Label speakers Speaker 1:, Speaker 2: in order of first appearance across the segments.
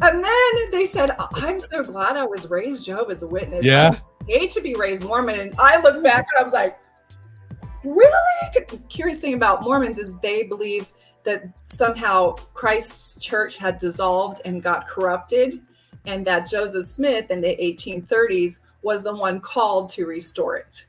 Speaker 1: And then they said, I'm so glad I was raised Jehovah's Witness.
Speaker 2: Yeah.
Speaker 1: I hate to be raised Mormon. And I looked back and I was like, really? The curious thing about Mormons is they believe that somehow Christ's church had dissolved and got corrupted, and that Joseph Smith in the 1830s was the one called to restore it.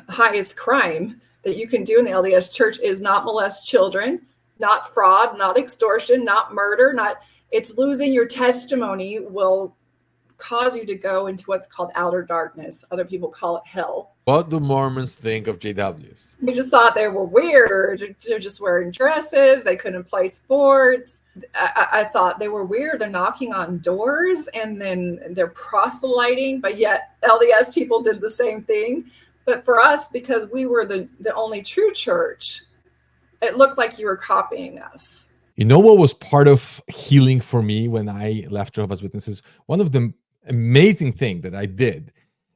Speaker 1: Highest crime that you can do in the LDS church is not molest children, not fraud, not extortion, not murder, not it's losing your testimony will cause you to go into what's called outer darkness. Other people call it hell.
Speaker 2: What do Mormons think of JWs?
Speaker 1: We just thought they were weird. They're just wearing dresses. They couldn't play sports. I thought they were weird. They're knocking on doors and then they're proselyting, but yet LDS people did the same thing. But for us, because we were the only true church, it looked like you were copying us.
Speaker 2: You know what was part of healing for me when I left Jehovah's Witnesses? One of the amazing things that I did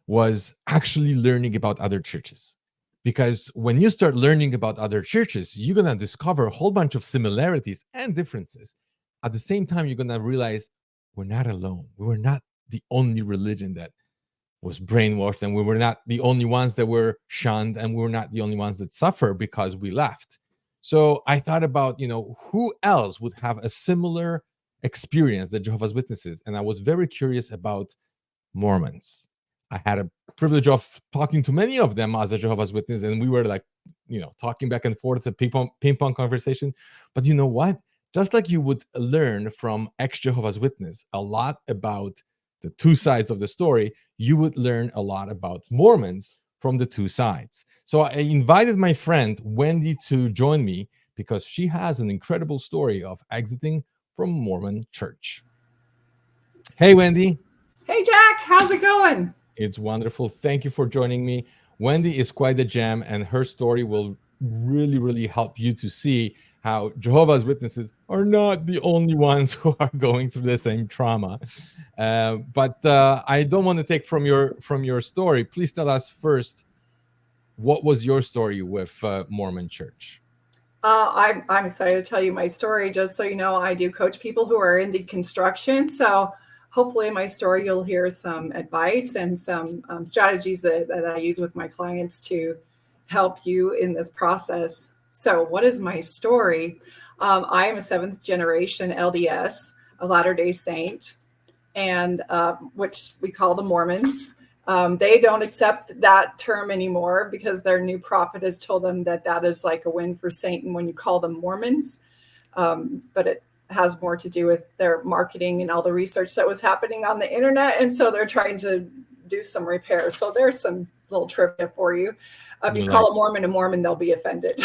Speaker 2: was actually learning about other churches. Because when you start learning about other churches, you're going to discover a whole bunch of similarities and differences. At the same time, you're going to realize we're not alone. We were not the only religion that was brainwashed, and we were not the only ones that were shunned, and we were not the only ones that suffer because we left. So I thought about, who else would have a similar experience that Jehovah's Witnesses? And I was very curious about Mormons. I had a privilege of talking to many of them as a Jehovah's Witness, and we were like, talking back and forth, a ping pong conversation. But you know what? Just like you would learn from ex-Jehovah's Witness a lot about the two sides of the story, you would learn a lot about Mormons from the two sides. So I invited my friend Wendi to join me because she has an incredible story of exiting from Mormon church. Hey, Wendi.
Speaker 1: Hey, Jack. How's it going?
Speaker 2: It's wonderful. Thank you for joining me. Wendi is quite a gem, and her story will really, really help you to see how Jehovah's Witnesses are not the only ones who are going through the same trauma. But I don't want to take from your story. Please tell us first, what was your story with Mormon Church?
Speaker 1: I'm excited to tell you my story. Just so you know, I do coach people who are in deconstruction. So hopefully in my story, you'll hear some advice and some strategies that I use with my clients to help you in this process. So what is my story? I am a 7th generation LDS, a Latter-day Saint, and which we call the Mormons. They don't accept that term anymore because their new prophet has told them that is like a win for Satan when you call them Mormons. But it has more to do with their marketing and all the research that was happening on the internet. And so they're trying to do some repair. So there's some little trivia for you. If you call a Mormon, they'll be offended.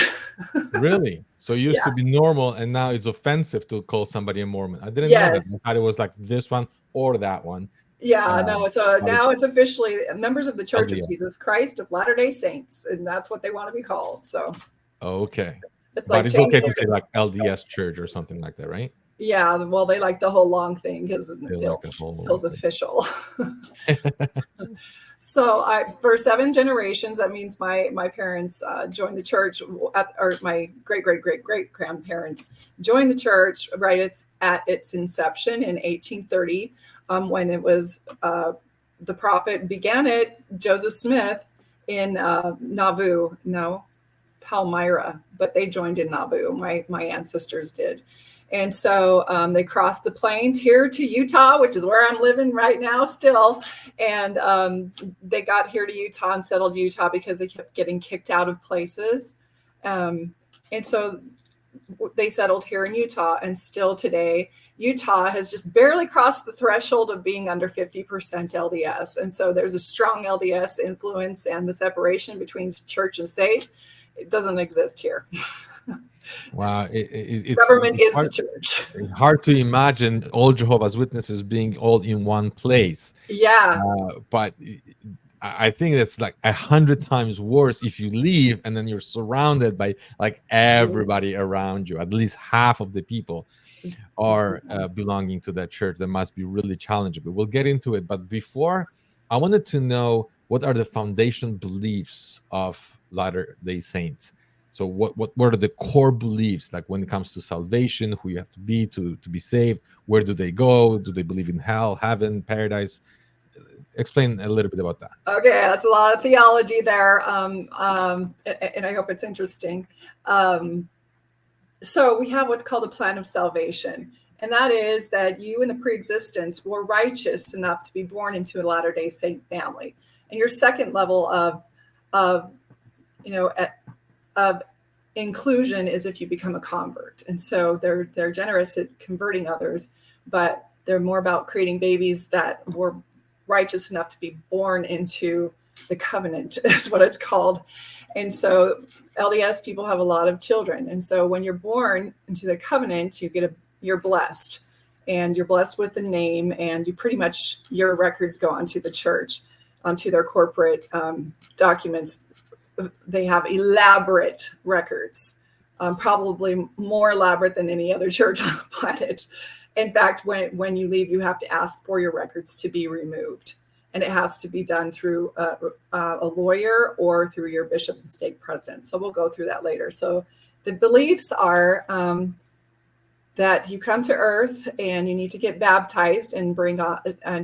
Speaker 2: Really? So it used to be normal, and now it's offensive to call somebody a Mormon. I didn't know that. I thought it was like this one or that one.
Speaker 1: Yeah, no. So now it's officially members of the Church of Jesus Christ of Latter-day Saints, and that's what they want to be called. So
Speaker 2: okay,
Speaker 1: it's
Speaker 2: but it's okay to say like LDS Church or something like that, right?
Speaker 1: Yeah, well, they like the whole long thing because it feels official. So for 7 generations, that means my parents joined the church, or my great-great-great-great-grandparents joined the church right at its inception in 1830, when it was the prophet began it, Joseph Smith, in Palmyra, but they joined in Nauvoo. My ancestors did. And so they crossed the plains here to Utah, which is where I'm living right now still. And they got here to Utah and settled Utah because they kept getting kicked out of places. And so they settled here in Utah. And still today, Utah has just barely crossed the threshold of being under 50% LDS. And so there's a strong LDS influence, and the separation between church and state, it doesn't exist here.
Speaker 2: Wow, it's
Speaker 1: government is the church.
Speaker 2: It's hard to imagine all Jehovah's Witnesses being all in one place.
Speaker 1: Yeah,
Speaker 2: but I think that's like 100 times worse if you leave and then you're surrounded by like everybody around you. At least half of the people are belonging to that church. That must be really challenging. But we'll get into it. But before, I wanted to know, what are the foundation beliefs of Latter-day Saints? So what are the core beliefs, like when it comes to salvation, who you have to be to be saved? Where do they go? Do they believe in hell, heaven, paradise? Explain a little bit about that.
Speaker 1: Okay, that's a lot of theology there, and I hope it's interesting. So we have what's called the plan of salvation, and that is that you in the pre-existence were righteous enough to be born into a Latter-day Saint family, and your second level of of inclusion is if you become a convert. And so they're generous at converting others, but they're more about creating babies that were righteous enough to be born into the covenant is what it's called. And so LDS people have a lot of children. And so when you're born into the covenant, you're blessed, and you're blessed with the name, and you pretty much, your records go onto the church, onto their corporate documents. They have elaborate records, probably more elaborate than any other church on the planet. In fact, when you leave, you have to ask for your records to be removed. And it has to be done through a lawyer or through your bishop and stake president. So we'll go through that later. So the beliefs are that you come to earth and you need to get baptized and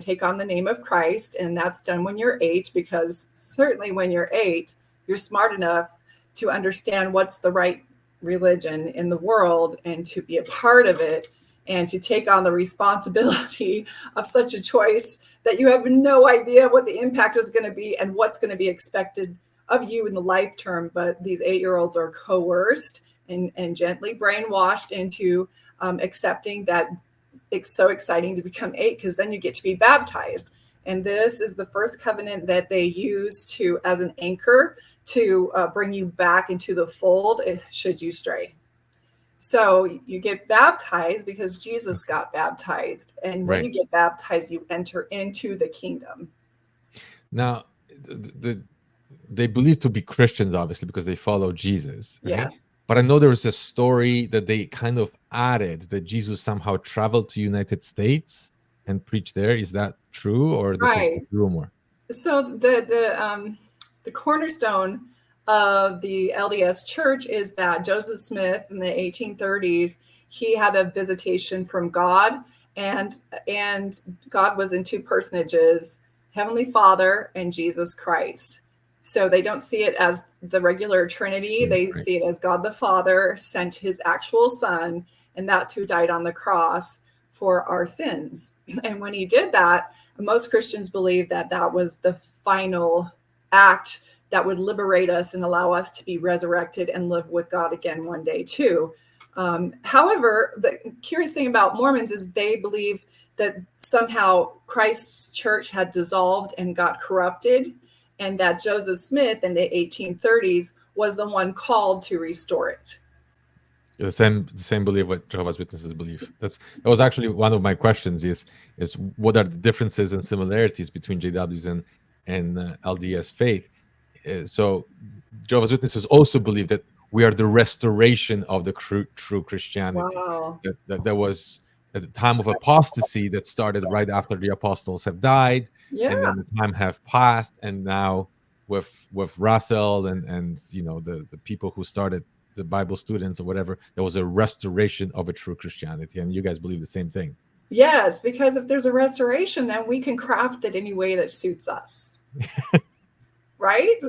Speaker 1: take on the name of Christ. And that's done when you're 8, because certainly when you're 8, you're smart enough to understand what's the right religion in the world and to be a part of it and to take on the responsibility of such a choice that you have no idea what the impact is going to be and what's going to be expected of you in the life term. But these 8-year-olds are coerced and gently brainwashed into accepting that it's so exciting to become 8 because then you get to be baptized. And this is the first covenant that they use as an anchor to bring you back into the fold should you stray. So you get baptized because Jesus got baptized. And when you get baptized, you enter into the kingdom.
Speaker 2: Now, they believe to be Christians, obviously, because they follow Jesus. Right?
Speaker 1: Yes.
Speaker 2: But I know there was a story that they kind of added that Jesus somehow traveled to United States and preached there. Is that true, or this is a rumor?
Speaker 1: So the cornerstone of the LDS Church is that Joseph Smith in the 1830s, he had a visitation from God, and God was in 2 personages, Heavenly Father and Jesus Christ. So they don't see it as the regular Trinity. They see it as God the Father sent his actual son, and that's who died on the cross for our sins. And when he did that, most Christians believe that that was the final act that would liberate us and allow us to be resurrected and live with God again one day too. However, the curious thing about Mormons is they believe that somehow Christ's church had dissolved and got corrupted, and that Joseph Smith in the 1830s was the one called to restore it.
Speaker 2: The same belief what Jehovah's Witnesses believe. That was actually one of my questions: is what are the differences and similarities between JWs and LDS faith? So Jehovah's Witnesses also believe that we are the restoration of the true Christianity.
Speaker 1: Wow.
Speaker 2: That there was at the time of apostasy that started right after the apostles have died, and then the time have passed, and now with Russell and the people who started the Bible students or whatever, there was a restoration of a true Christianity, and you guys believe the same thing.
Speaker 1: Yes, because if there's a restoration, then we can craft it any way that suits us. Right?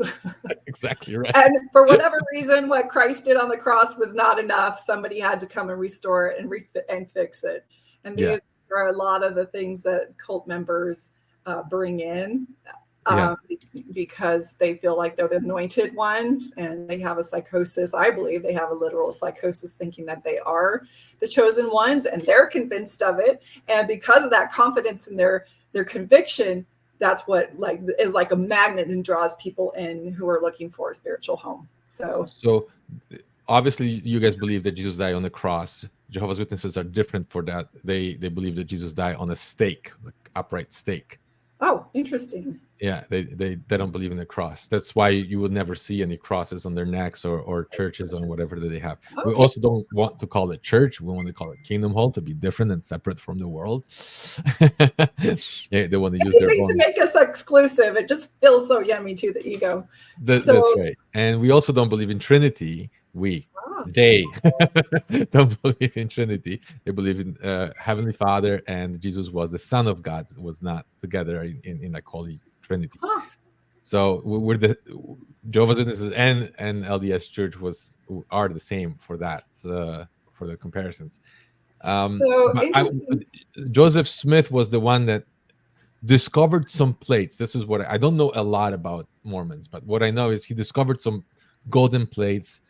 Speaker 2: Exactly right.
Speaker 1: And for whatever reason, what Christ did on the cross was not enough. Somebody had to come and restore it and fix it. And these are a lot of the things that cult members bring in because they feel like they're the anointed ones, and they have a psychosis. I believe they have a literal psychosis, thinking that they are the chosen ones, and they're convinced of it. And because of that confidence in their conviction, that's what is like a magnet and draws people in who are looking for a spiritual home. So
Speaker 2: obviously you guys believe that Jesus died on the cross. Jehovah's Witnesses are different for that. They believe that Jesus died on a stake, like upright stake.
Speaker 1: Oh, interesting.
Speaker 2: Yeah, they don't believe in the cross. That's why you would never see any crosses on their necks or churches or whatever that they have. Okay. We also don't want to call it church. We want to call it Kingdom Hall, to be different and separate from the world. They want to use their own
Speaker 1: to make us exclusive. It just feels so yummy to the ego.
Speaker 2: That's right. And we also don't believe in Trinity.
Speaker 1: Ah,
Speaker 2: They don't believe in Trinity. They believe in Heavenly Father, and Jesus was the Son of God, was not together in like Holy Trinity.
Speaker 1: huh.
Speaker 2: So we're the Jehovah's Witnesses and LDS Church are the same for that, for the comparisons.
Speaker 1: So
Speaker 2: But
Speaker 1: interesting.
Speaker 2: Joseph Smith was the one that discovered some plates. This is what I don't know a lot about Mormons, but what I know is he discovered some golden plates,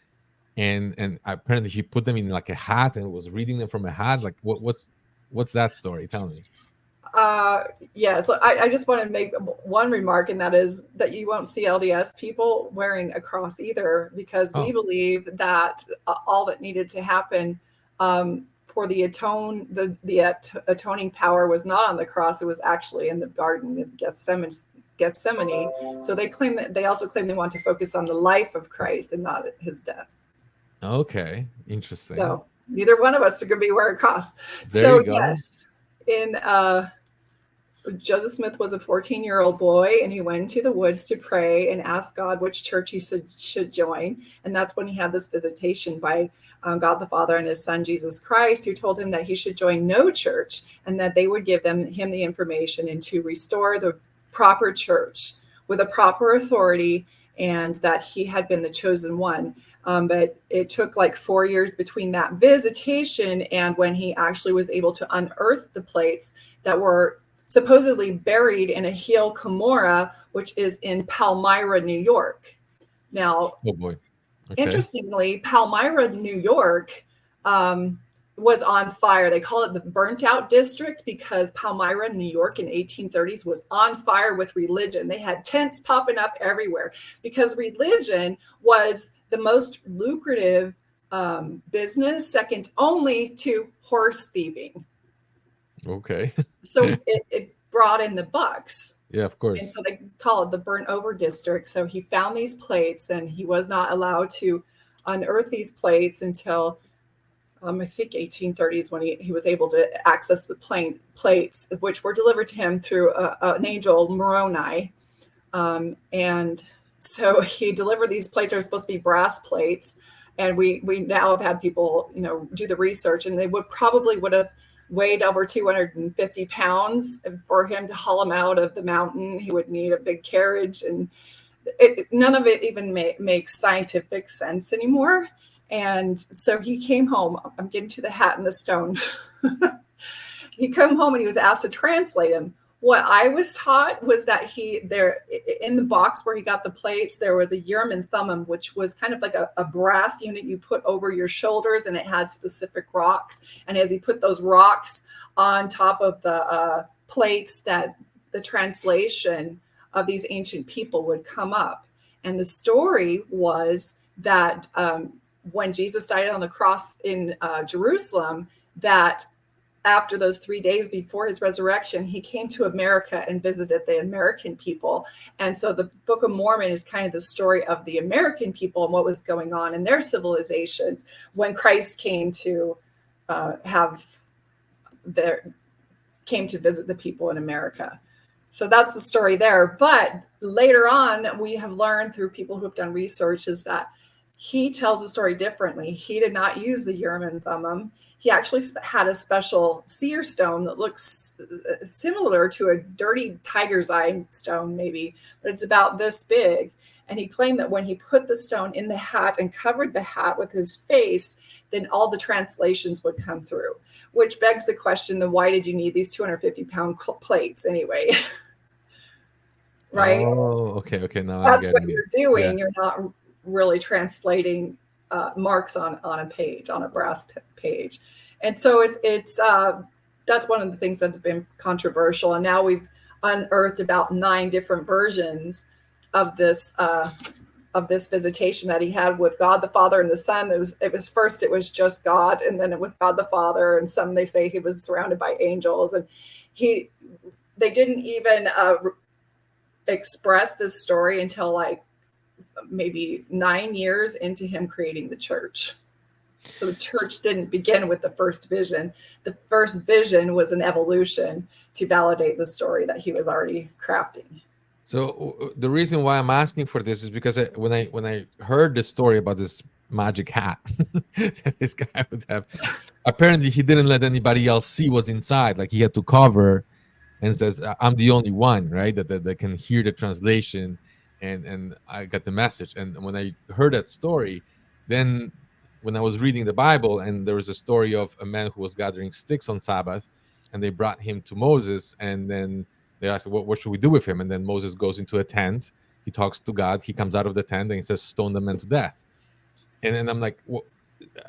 Speaker 2: and apparently he put them in like a hat and was reading them from a hat. Like what's that story? Tell me.
Speaker 1: Uh, yeah, so I just want to make one remark, and that is that you won't see LDS people wearing a cross either, because we
Speaker 2: Oh,
Speaker 1: believe that all that needed to happen for the atoning power was not on the cross; it was actually in the Garden of Gethsemane. Gethsemane. So they also claim they want to focus on the life of Christ and not his death.
Speaker 2: okay, interesting.
Speaker 1: So neither one of us are going to be wearing a cross.
Speaker 2: There
Speaker 1: So
Speaker 2: you go.
Speaker 1: yes, in Joseph Smith was a 14-year-old boy, and he went to the woods to pray and ask God which church he should join. And that's when he had this visitation by God the Father and his son, Jesus Christ, who told him that he should join no church and that they would give him the information and to restore the proper church with a proper authority, and that he had been the chosen one. But it took like 4 years between that visitation and when he actually was able to unearth the plates that were supposedly buried in a Heel Cumorah, which is in Palmyra, New York. Now,
Speaker 2: Oh boy. Okay.
Speaker 1: interestingly, Palmyra, New York, was on fire. They call it the burnt out district because Palmyra, New York in 1830s was on fire with religion. They had tents popping up everywhere because religion was the most lucrative business, second only to horse thieving.
Speaker 2: Okay.
Speaker 1: So it brought in the bucks.
Speaker 2: Yeah, of
Speaker 1: And
Speaker 2: course.
Speaker 1: so they call it the burnt over district. So he found these plates, and he was not allowed to unearth these plates until I think 1830s, when he was able to access the plates, which were delivered to him through an angel, Moroni. And so he delivered these plates. They're supposed to be brass plates. And we now have had people, do the research, and they would have weighed over 250 pounds for him to haul them out of the mountain. He would need a big carriage, and none of it even makes scientific sense anymore. And so he came home. I'm getting to the hat and the stone. He come home and he was asked to translate him. What I was taught was that there in the box where he got the plates, there was a urim and thummim, which was kind of like a brass unit you put over your shoulders, and it had specific rocks. And as he put those rocks on top of the plates, that the translation of these ancient people would come up. And the story was that when Jesus died on the cross in Jerusalem, that after those 3 days before his resurrection, he came to America and visited the American people. And so the Book of Mormon is kind of the story of the American people and what was going on in their civilizations when Christ came to came to visit the people in America. So that's the story there. But later on, we have learned through people who have done research is that he tells the story differently. He did not use the urim and thummim. He actually had a special seer stone that looks similar to a dirty tiger's eye stone, maybe, but it's about this big. And he claimed that when he put the stone in the hat and covered the hat with his face, then all the translations would come through, which begs the question, then why did you need these 250-pound plates anyway? Right?
Speaker 2: Oh, okay. Now I'm
Speaker 1: That's what
Speaker 2: getting it.
Speaker 1: you're
Speaker 2: Yeah.
Speaker 1: doing. You're not really translating marks on a page, on a brass page. And so it's that's one of the things that's been controversial. And now we've unearthed about 9 different versions of this visitation that he had with God the Father and the Son. It was just God, and then it was God the Father, and some they say he was surrounded by angels, and they didn't even express this story until like maybe 9 years into him creating the church. So the church didn't begin with the first vision. The first vision was an evolution to validate the story that he was already crafting.
Speaker 2: So the reason why I'm asking for this is because when I heard the story about this magic hat that this guy would have. Apparently, he didn't let anybody else see what's inside. Like, he had to cover and says, I'm the only one, right, that can hear the translation, and I got the message. And when I heard that story, then when I was reading the Bible, and there was a story of a man who was gathering sticks on Sabbath, and they brought him to Moses, and then they asked, what should we do with him? And then Moses goes into a tent, he talks to God, he comes out of the tent, and he says, stone the man to death. And then I'm like, well,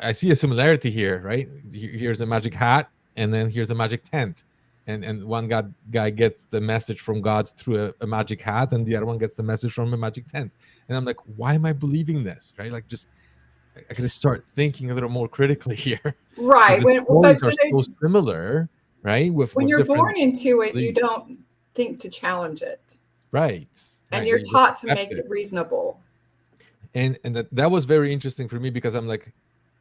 Speaker 2: I see a similarity here, right? Here's a magic hat, and then here's a magic tent. And one guy gets the message from God through a magic hat, and the other one gets the message from a magic tent. And I'm like, why am I believing this, right? Like, just I gotta start thinking a little more critically here, because
Speaker 1: Right.
Speaker 2: the stories are so similar, right?
Speaker 1: When
Speaker 2: With
Speaker 1: you're
Speaker 2: different
Speaker 1: born into it, you
Speaker 2: beliefs.
Speaker 1: don't think to challenge it,
Speaker 2: Right,
Speaker 1: and
Speaker 2: right.
Speaker 1: you're
Speaker 2: You just
Speaker 1: taught to
Speaker 2: accept
Speaker 1: make
Speaker 2: it.
Speaker 1: it reasonable.
Speaker 2: And that was very interesting for me, because I'm like,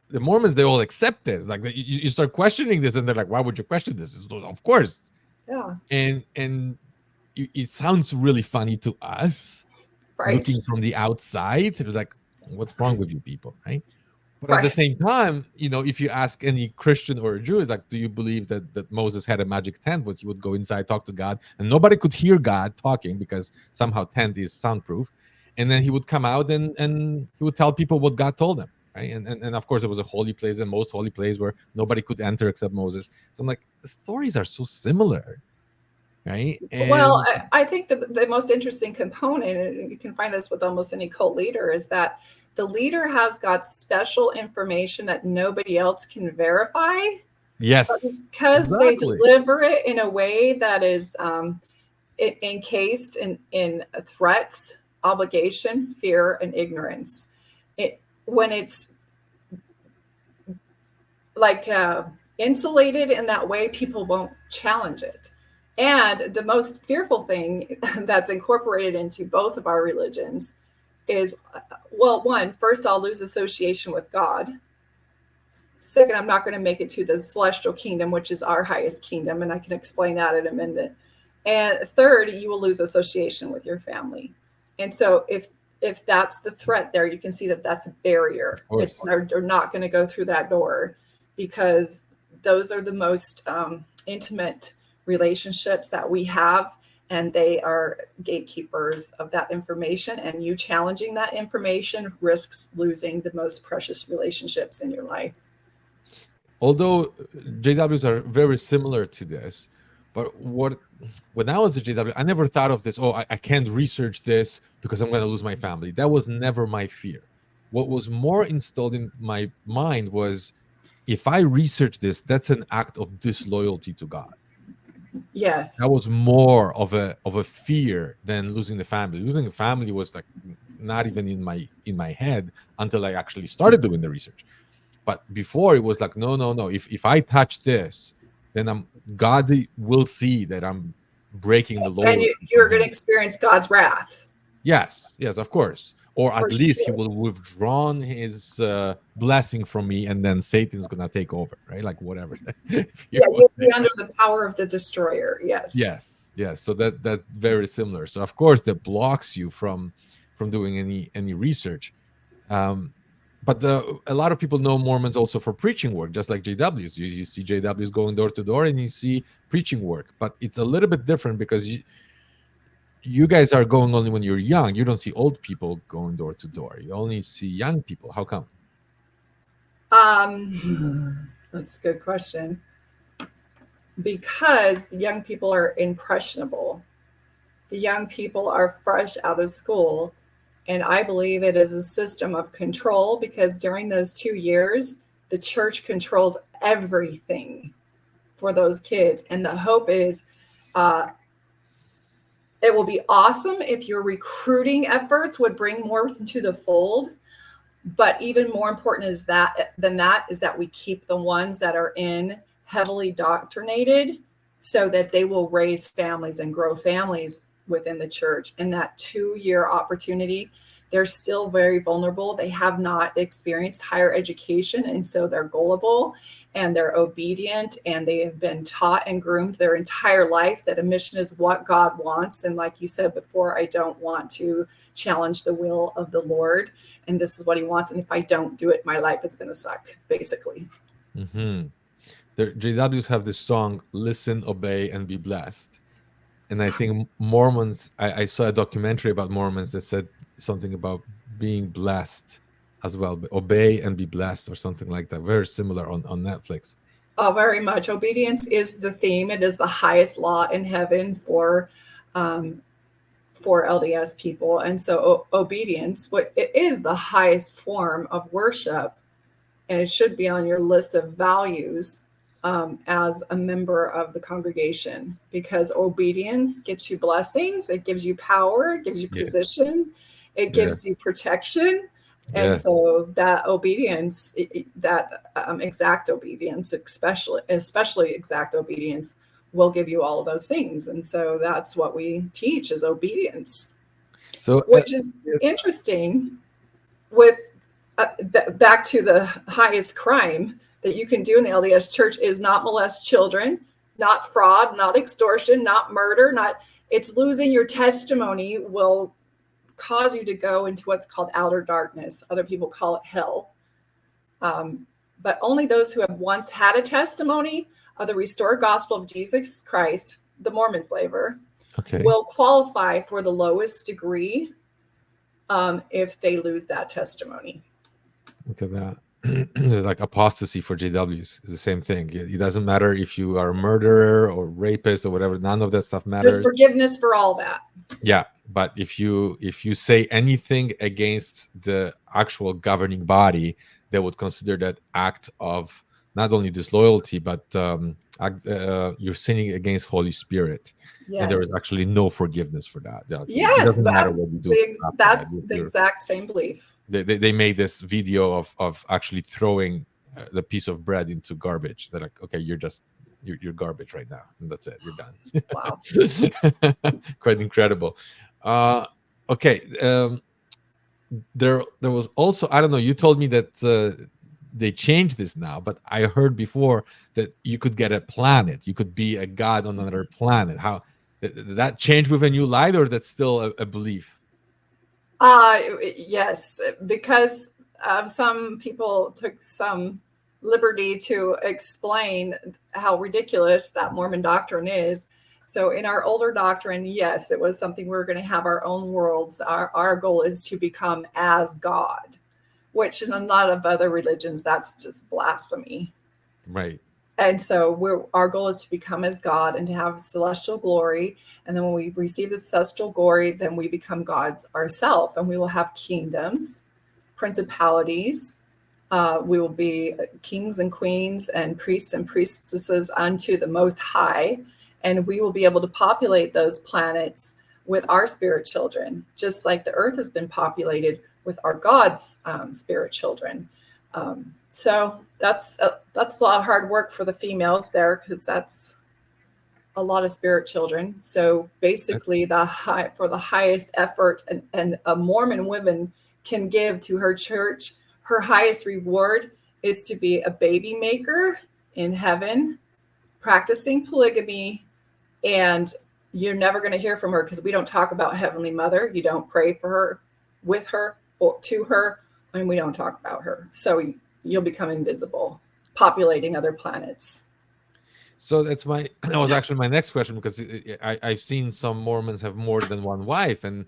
Speaker 2: the Mormons, they all accept this. Like, you start questioning this, and they're like, why would you question this? Of course.
Speaker 1: Yeah.
Speaker 2: And it sounds really funny to us,
Speaker 1: Right.
Speaker 2: looking from the outside. They're like, what's wrong with you people, right? But at the
Speaker 1: Right.
Speaker 2: same time, if you ask any Christian or a Jew, it's like, do you believe that Moses had a magic tent where he would go inside, talk to God, and nobody could hear God talking, because somehow tent is soundproof, and then he would come out and he would tell people what God told him, right? And of course, it was a holy place, and most holy place where nobody could enter except Moses. So I'm like, the stories are so similar, right?
Speaker 1: Well,
Speaker 2: And
Speaker 1: I think the most interesting component, and you can find this with almost any cult leader, is that the leader has got special information that nobody else can verify, but
Speaker 2: yes,
Speaker 1: because they
Speaker 2: exactly.
Speaker 1: deliver it in a way that is encased in threats, obligation, fear, and ignorance. When it's like insulated in that way, people won't challenge it. And the most fearful thing that's incorporated into both of our religions is, well, one, first, I'll lose association with God. Second, I'm not going to make it to the celestial kingdom, which is our highest kingdom. And I can explain that in a minute. And third, you will lose association with your family. And so if that's the threat there, you can see that that's a barrier. They're not going to go through that door, because those are the most intimate relationships that we have, and they are gatekeepers of that information, and you challenging that information risks losing the most precious relationships in your life.
Speaker 2: Although JWs are very similar to this, but when I was a JW, I never thought of this, I can't research this because I'm going to lose my family. That was never my fear. What was more installed in my mind was, if I research this, that's an act of disloyalty to God.
Speaker 1: Yes.
Speaker 2: That was more of a fear than losing the family. Losing the family was like not even in my head until I actually started doing the research. But before, it was like, no. If I touch this, then God will see that I'm breaking the loyalty.
Speaker 1: And you're going to experience God's wrath.
Speaker 2: Yes, of course. Or
Speaker 1: For
Speaker 2: at least
Speaker 1: sure.
Speaker 2: he will withdrawn his blessing from me, and then Satan's gonna take over, right? Like, whatever.
Speaker 1: You'll be under the power of the destroyer. Yes.
Speaker 2: Yes. So that's very similar. So of course that blocks you from doing any research. But a lot of people know Mormons also for preaching work, just like JWs. You see JWs going door to door, and you see preaching work. But it's a little bit different, because you guys are going only when you're young. You don't see old people going door to door. You only see young people. How come?
Speaker 1: That's a good question. Because the young people are impressionable. The young people are fresh out of school. And I believe it is a system of control, because during those 2 years, the church controls everything for those kids. And the hope is it will be awesome if your recruiting efforts would bring more into the fold. But even more important than that is that we keep the ones that are in heavily doctrinated, so that they will raise families and grow families within the church. And that 2-year opportunity, they're still very vulnerable. They have not experienced higher education, and so they're gullible and they're obedient, and they have been taught and groomed their entire life that a mission is what God wants. And like you said before, I don't want to challenge the will of the Lord, and this is what he wants. And if I don't do it, my life is going to suck, basically.
Speaker 2: Mm-hmm. The JWs have this song, "Listen, Obey, and Be Blessed." And I think Mormons, I saw a documentary about Mormons that said something about being blessed as well. Obey and be blessed, or something like that. Very similar on Netflix.
Speaker 1: Oh, very much. Obedience is the theme. It is the highest law in heaven for LDS people. And so obedience, it is the highest form of worship, and it should be on your list of values as a member of the congregation, because obedience gets you blessings, it gives you power, it gives you position, it gives you protection. And so that obedience, that exact obedience, especially exact obedience, will give you all of those things. And so that's what we teach, is obedience. So which is interesting with back to the highest crime that you can do in the LDS church is not molest children, not fraud, not extortion, not murder, it's losing your testimony will cause you to go into what's called outer darkness. Other people call it hell. But only those who have once had a testimony of the restored gospel of Jesus Christ, the Mormon flavor, will qualify for the lowest degree if they lose that testimony.
Speaker 2: Look at that. Like apostasy for JWs is the same thing. It doesn't matter if you are a murderer or rapist or whatever. None of that stuff matters.
Speaker 1: There's forgiveness for all that.
Speaker 2: Yeah, but if you say anything against the actual governing body, they would consider that act of not only disloyalty, but you're sinning against Holy Spirit. Yes. And there is actually no forgiveness for that.
Speaker 1: Yes, it doesn't matter what you do. That's the exact same belief.
Speaker 2: They made this video of actually throwing the piece of bread into garbage. They're like, okay, you're garbage right now, and that's it. You're done.
Speaker 1: Wow.
Speaker 2: Quite incredible. Okay. There was also, I don't know, you told me that they changed this now, but I heard before that you could get a planet. You could be a god on another planet. How did that change with a new light, or that's still a belief?
Speaker 1: Yes, because some people took some liberty to explain how ridiculous that Mormon doctrine is. So in our older doctrine, yes, it was something we were going to have our own worlds. Our goal is to become as God, which in a lot of other religions, that's just blasphemy.
Speaker 2: Right.
Speaker 1: And so our goal is to become as God and to have celestial glory. And then when we receive the celestial glory, then we become gods ourselves, and we will have kingdoms, principalities. We will be kings and queens and priests and priestesses unto the Most High. And we will be able to populate those planets with our spirit children, just like the earth has been populated with our God's spirit children. So that's a lot of hard work for the females there, because that's a lot of spirit children. So basically, for the highest effort and a Mormon woman can give to her church, her highest reward is to be a baby maker in heaven, practicing polygamy, and you're never going to hear from her because we don't talk about Heavenly Mother. You don't pray for her, with her, or to her, and we don't talk about her. So you'll become invisible, populating other planets.
Speaker 2: So that was actually my next question, because I've seen some Mormons have more than one wife, and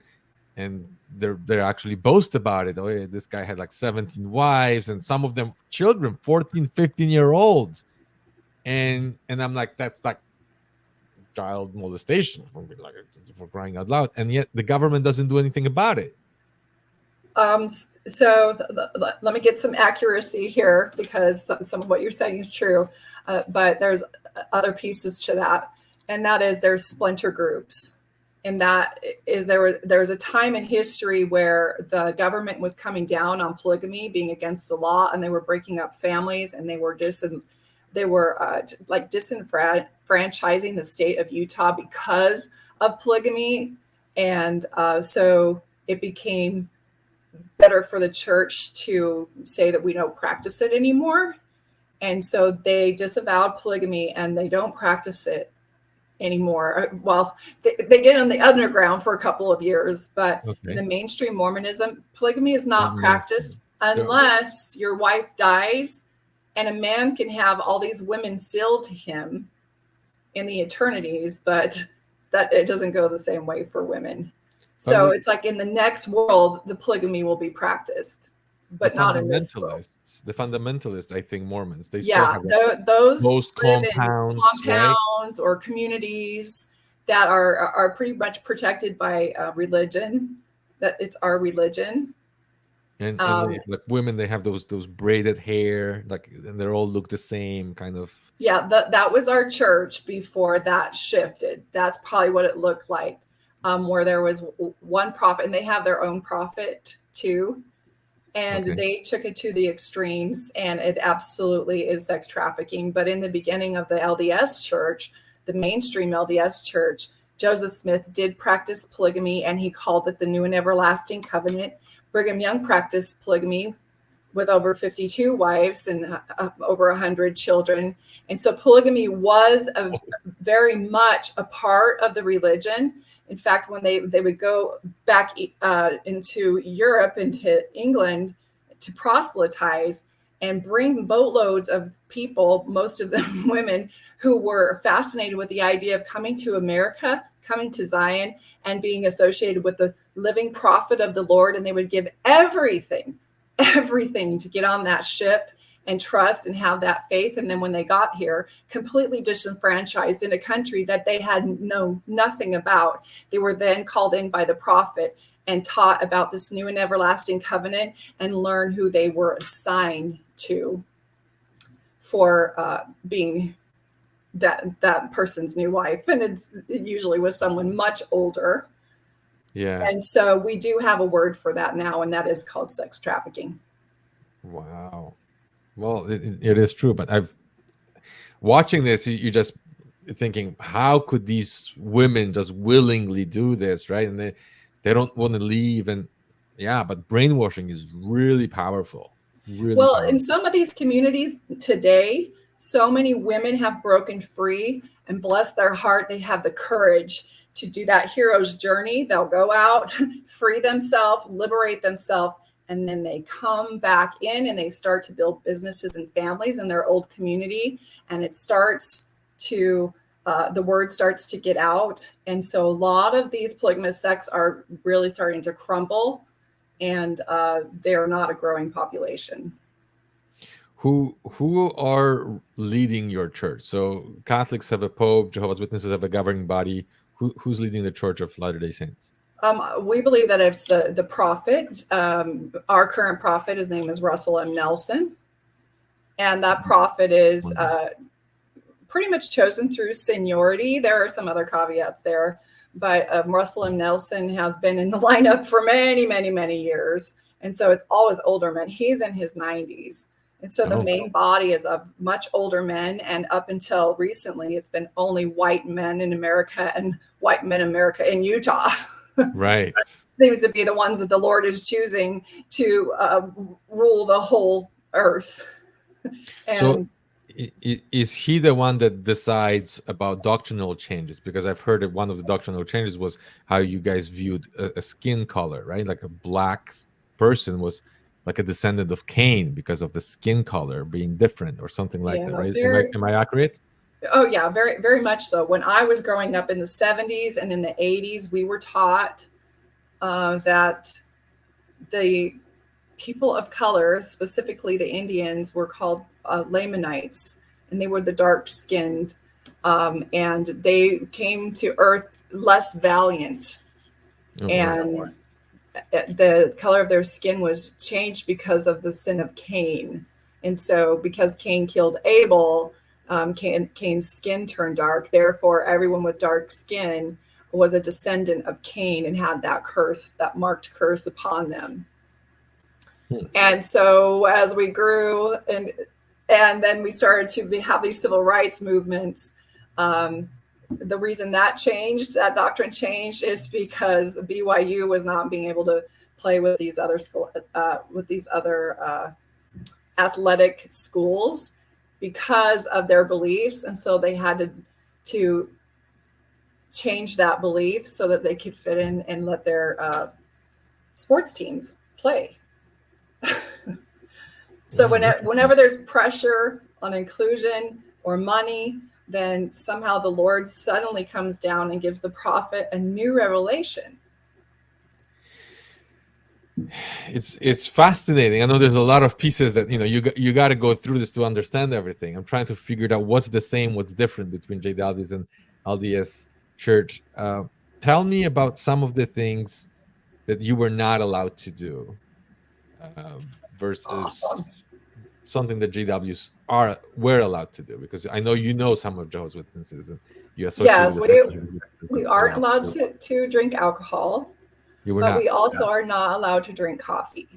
Speaker 2: they're actually boast about it. Oh yeah, this guy had like 17 wives, and some of them children, 14, 15-year-olds. And I'm like, that's like child molestation, for crying out loud. And yet the government doesn't do anything about it.
Speaker 1: So let me get some accuracy here, because some of what you're saying is true. But there's other pieces to that. And that is, there's splinter groups. And that is, there's a time in history where the government was coming down on polygamy, being against the law, and they were breaking up families, and they were disenfranchising the state of Utah because of polygamy. And so it became better for the church to say that we don't practice it anymore. And so they disavowed polygamy and they don't practice it anymore. Well, they did on the underground for a couple of years, but in the mainstream Mormonism, polygamy is not practiced unless your wife dies, and a man can have all these women sealed to him in the eternities, but that it doesn't go the same way for women. So it's like in the next world, the polygamy will be practiced, but not in this world.
Speaker 2: The fundamentalists, I think Mormons, they
Speaker 1: still have those compounds, right? Or communities that are pretty much protected by religion, that it's our religion.
Speaker 2: And they, like women, they have those braided hair, like, and they all look the same, kind of.
Speaker 1: Yeah, that was our church before that shifted. That's probably what it looked like, where there was one prophet, and they have their own prophet too. And they took it to the extremes, and it absolutely is sex trafficking. But in the beginning of the LDS church, the mainstream LDS church, Joseph Smith did practice polygamy, and he called it the New and Everlasting Covenant. Brigham Young practiced polygamy with over 52 wives and over 100 children. And so polygamy was very much a part of the religion. In fact, when they would go back into Europe, into England, to proselytize and bring boatloads of people, most of them women, who were fascinated with the idea of coming to America, coming to Zion, and being associated with the living prophet of the Lord. And they would give everything to get on that ship and trust and have that faith. And then when they got here, completely disenfranchised in a country that they had known nothing about, they were then called in by the prophet and taught about this new and everlasting covenant and learn who they were assigned to for being that person's new wife. And it usually was someone much older.
Speaker 2: Yeah.
Speaker 1: And so we do have a word for that now, and that is called sex trafficking.
Speaker 2: Wow. Well, it is true, but watching this, you just thinking, how could these women just willingly do this, right? And they don't want to leave, and but brainwashing is really powerful. Really powerful.
Speaker 1: In some of these communities today, so many women have broken free, and bless their heart, they have the courage to do that hero's journey. They'll go out, free themselves, liberate themselves, and then they come back in and they start to build businesses and families in their old community. And it starts to, the word starts to get out. And so a lot of these polygamous sects are really starting to crumble, and they are not a growing population.
Speaker 2: Who are leading your church? So Catholics have a pope, Jehovah's Witnesses have a governing body. Who's leading the Church of Latter-day Saints?
Speaker 1: We believe that it's the prophet. Our current prophet, his name is Russell M. Nelson. And that prophet is pretty much chosen through seniority. There are some other caveats there, but Russell M. Nelson has been in the lineup for many, many, many years. And so it's always older men. He's in his 90s. And so the main body is of much older men. And up until recently, it's been only white men in America and white men in America in Utah.
Speaker 2: Right.
Speaker 1: Seems to be the ones that the Lord is choosing to rule the whole earth. And
Speaker 2: so is he the one that decides about doctrinal changes? Because I've heard that one of the doctrinal changes was how you guys viewed a skin color, right? Like a black person was like a descendant of Cain because of the skin color being different or something like that, right? Am I accurate?
Speaker 1: Oh, yeah, very, very much so. When I was growing up in the 70s and in the 80s, we were taught that the people of color, specifically the Indians, were called Lamanites, and they were the dark-skinned, and they came to earth less valiant. And the color of their skin was changed because of the sin of Cain. And so because Cain killed Abel, Cain's skin turned dark. Therefore, everyone with dark skin was a descendant of Cain and had that curse, that marked curse upon them. And so as we grew and then we started to have these civil rights movements, the reason that changed, that doctrine changed, is because BYU was not being able to play with these other athletic schools because of their beliefs, and so they had to change that belief so that they could fit in and let their sports teams play. So whenever there's pressure on inclusion or money, then somehow the Lord suddenly comes down and gives the prophet a new revelation.
Speaker 2: It's fascinating. I know there's a lot of pieces that you got to go through this to understand everything. I'm trying to figure out what's the same, what's different between JWs and LDS Church. Tell me about some of the things that you were not allowed to do versus
Speaker 1: Awesome.
Speaker 2: something that JWs were allowed to do, because I know some of Jehovah's Witnesses and you associate with
Speaker 1: we aren't allowed to drink alcohol, but we also are not allowed to drink coffee.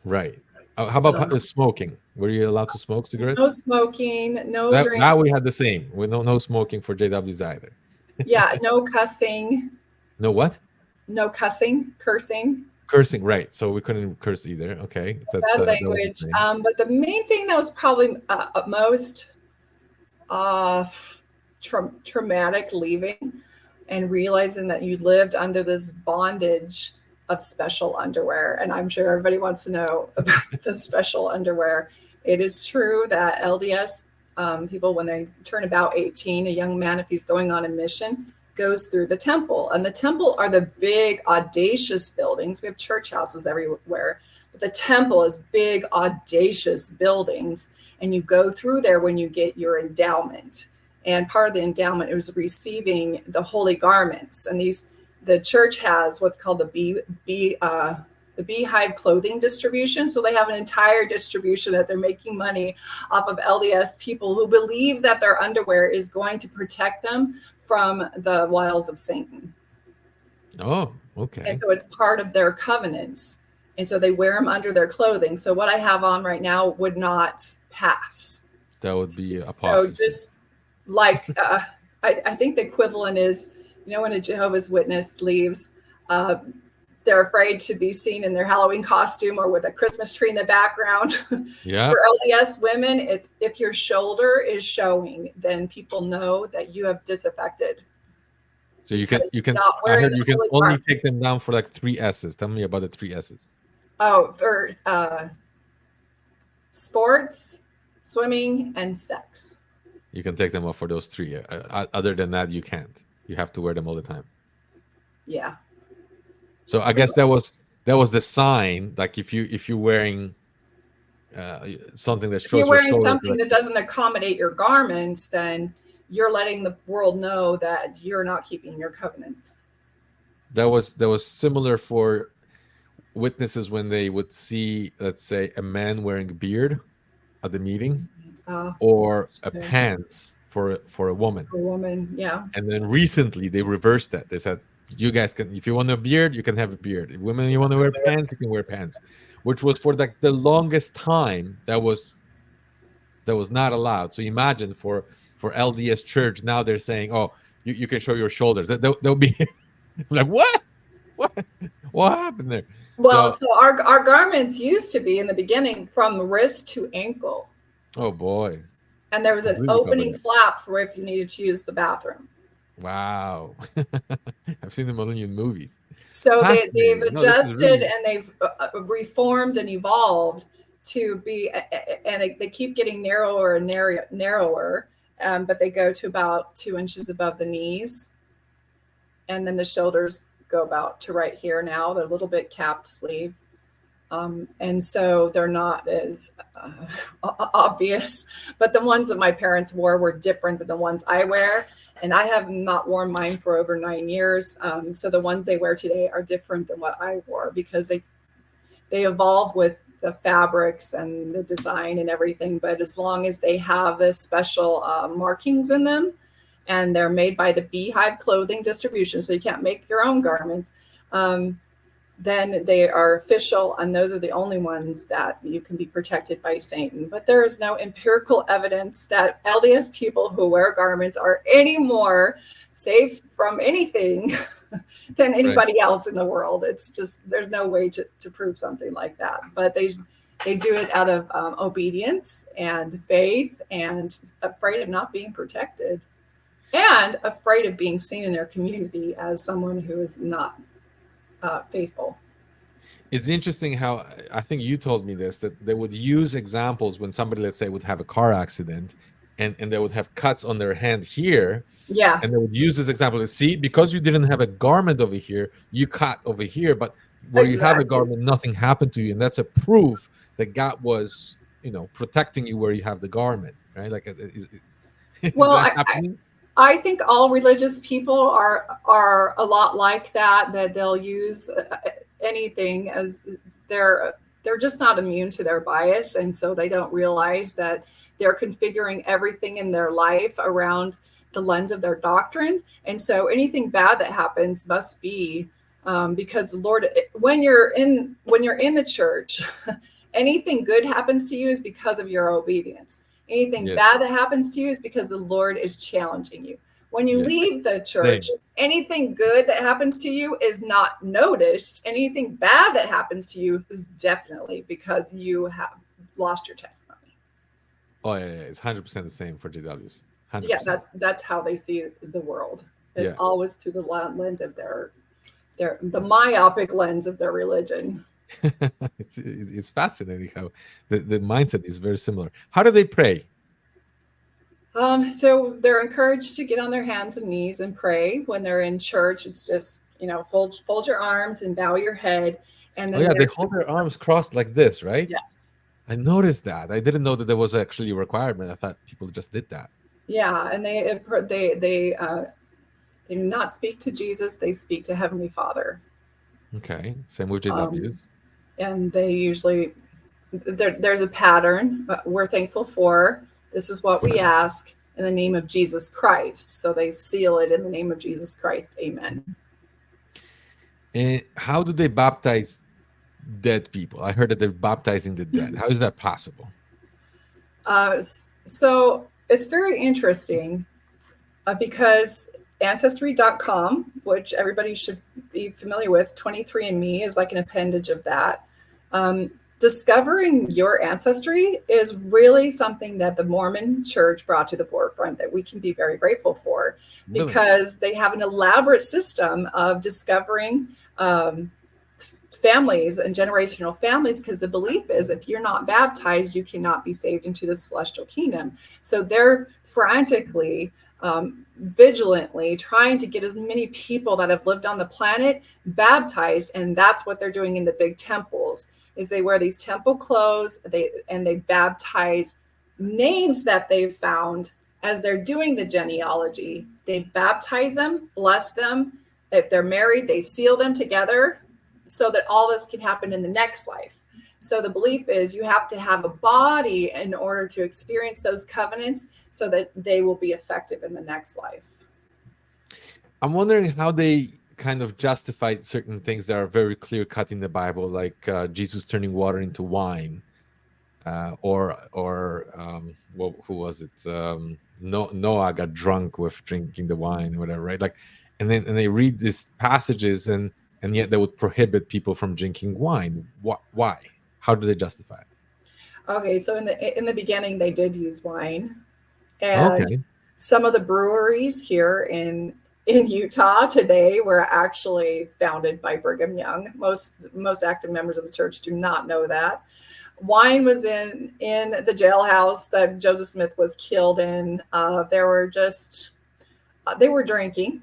Speaker 2: Right. How about smoking? Were you allowed to smoke cigarettes?
Speaker 1: No smoking, no drinking.
Speaker 2: Now we had the same. We no smoking for JWs either.
Speaker 1: Yeah, no cussing.
Speaker 2: No what?
Speaker 1: No cursing.
Speaker 2: Cursing, right. So we couldn't curse either. Okay.
Speaker 1: Bad language. But the main thing that was probably most traumatic leaving and realizing that you lived under this bondage of special underwear. And I'm sure everybody wants to know about the special underwear. It is true that LDS people, when they turn about 18, a young man, if he's going on a mission, goes through the temple. And the temple are the big, audacious buildings. We have church houses everywhere, but the temple is big, audacious buildings. And you go through there when you get your endowment. And part of the endowment is receiving the holy garments. And the church has what's called the beehive clothing distribution. So they have an entire distribution that they're making money off of LDS people who believe that their underwear is going to protect them from the wiles of Satan.
Speaker 2: Oh, okay.
Speaker 1: And so it's part of their covenants. And so they wear them under their clothing. So what I have on right now would not pass.
Speaker 2: That would be apostasy.
Speaker 1: So just like, I think the equivalent is, when a Jehovah's Witness leaves, they're afraid to be seen in their Halloween costume or with a Christmas tree in the background.
Speaker 2: Yeah.
Speaker 1: For LDS women, it's if your shoulder is showing, then people know that you have disaffected.
Speaker 2: So you can I heard you can only take them down for like 3 S's. Tell me about the 3 S's.
Speaker 1: Oh, for sports, swimming, and sex.
Speaker 2: You can take them off for those 3. Other than that, you can't. You have to wear them all the time.
Speaker 1: Yeah.
Speaker 2: So I guess that was the sign. Like if you're wearing something that shows, if
Speaker 1: you're wearing
Speaker 2: your
Speaker 1: something that doesn't accommodate your garments, then you're letting the world know that you're not keeping your covenants.
Speaker 2: That was similar for witnesses when they would see, let's say, a man wearing a beard at the meeting, or a pants for a woman.
Speaker 1: For a woman, yeah.
Speaker 2: And then recently they reversed that. They said, you guys can, if you want a beard, you can have a beard. If women, you want to wear pants, you can wear pants. Which was for the longest time that was not allowed. So imagine for LDS Church, now they're saying, oh, you can show your shoulders. They'll be like, what happened there?
Speaker 1: Well, so our garments used to be in the beginning from wrist to ankle.
Speaker 2: Oh boy.
Speaker 1: And there was an opening flap for if you needed to use the bathroom.
Speaker 2: Wow. I've seen them only in movies.
Speaker 1: So they've adjusted and they've reformed and evolved to be, and they keep getting narrower and narrower, but they go to about 2 inches above the knees. And then the shoulders go about to right here now. They're a little bit capped sleeve. And so they're not as obvious, but the ones that my parents wore were different than the ones I wear. And I have not worn mine for over 9 years. So the ones they wear today are different than what I wore because they evolve with the fabrics and the design and everything. But as long as they have the special markings in them, and they're made by the Beehive Clothing Distribution, so you can't make your own garments, then they are official, and those are the only ones that you can be protected by Satan. But there is no empirical evidence that LDS people who wear garments are any more safe from anything than anybody else in the world. It's just, there's no way to prove something like that. But they do it out of obedience and faith, and afraid of not being protected, and afraid of being seen in their community as someone who is not faithful.
Speaker 2: It's interesting how, I think you told me this, that they would use examples when somebody, let's say, would have a car accident, and they would have cuts on their hand here.
Speaker 1: Yeah.
Speaker 2: And they would use this example to see, because you didn't have a garment over here, you cut over here, but where you have a garment, nothing happened to you. And that's a proof that God was, protecting you where you have the garment, right? Like, is
Speaker 1: Well,
Speaker 2: that happening?
Speaker 1: I think all religious people are a lot like that they'll use anything as they're just not immune to their bias, and so they don't realize that they're configuring everything in their life around the lens of their doctrine. And so anything bad that happens must be because the Lord, when you're in the church, anything good happens to you is because of your obedience. Anything bad that happens to you is because the Lord is challenging you. When you leave the church, anything good that happens to you is not noticed. Anything bad that happens to you is definitely because you have lost your testimony.
Speaker 2: Oh yeah, it's 100% the same for JWs. 100%.
Speaker 1: Yeah, that's how they see the world. It's always through the lens of the myopic lens of their religion.
Speaker 2: It's fascinating how the mindset is very similar. How do they pray?
Speaker 1: So they're encouraged to get on their hands and knees and pray when they're in church. It's just, fold your arms and bow your head. And then
Speaker 2: they hold their arms crossed like this, right?
Speaker 1: Yes.
Speaker 2: I noticed that. I didn't know that there was actually a requirement. I thought people just did that.
Speaker 1: Yeah, and they do not speak to Jesus. They speak to Heavenly Father.
Speaker 2: Okay, same with JWs.
Speaker 1: And they usually, there's a pattern. We're thankful for. This is what we ask in the name of Jesus Christ. So they seal it in the name of Jesus Christ. Amen.
Speaker 2: And how do they baptize dead people? I heard that they're baptizing the dead. How is that possible?
Speaker 1: So it's very interesting because Ancestry.com, which everybody should be familiar with, 23andMe is like an appendage of that. Discovering your ancestry is really something that the Mormon church brought to the forefront that we can be very grateful for, because they have an elaborate system of discovering families and generational families, because the belief is if you're not baptized, you cannot be saved into the celestial kingdom. So they're frantically, vigilantly trying to get as many people that have lived on the planet baptized. And that's what they're doing in the big temples, is they wear these temple clothes, they baptize names that they've found as they're doing the genealogy. They baptize them, bless them. If they're married, they seal them together so that all this can happen in the next life. So the belief is you have to have a body in order to experience those covenants so that they will be effective in the next life.
Speaker 2: I'm wondering how they kind of justify certain things that are very clear cut in the Bible, like Jesus turning water into wine, or who was it? Noah got drunk with drinking the wine, or whatever, right? Like, and they read these passages, and yet they would prohibit people from drinking wine. Why? How do they justify it?
Speaker 1: Okay, so in the beginning, they did use wine, and some of the breweries here in Utah today were actually founded by Brigham Young. Most active members of the church do not know that. Wine was in the jailhouse that Joseph Smith was killed in. They were drinking.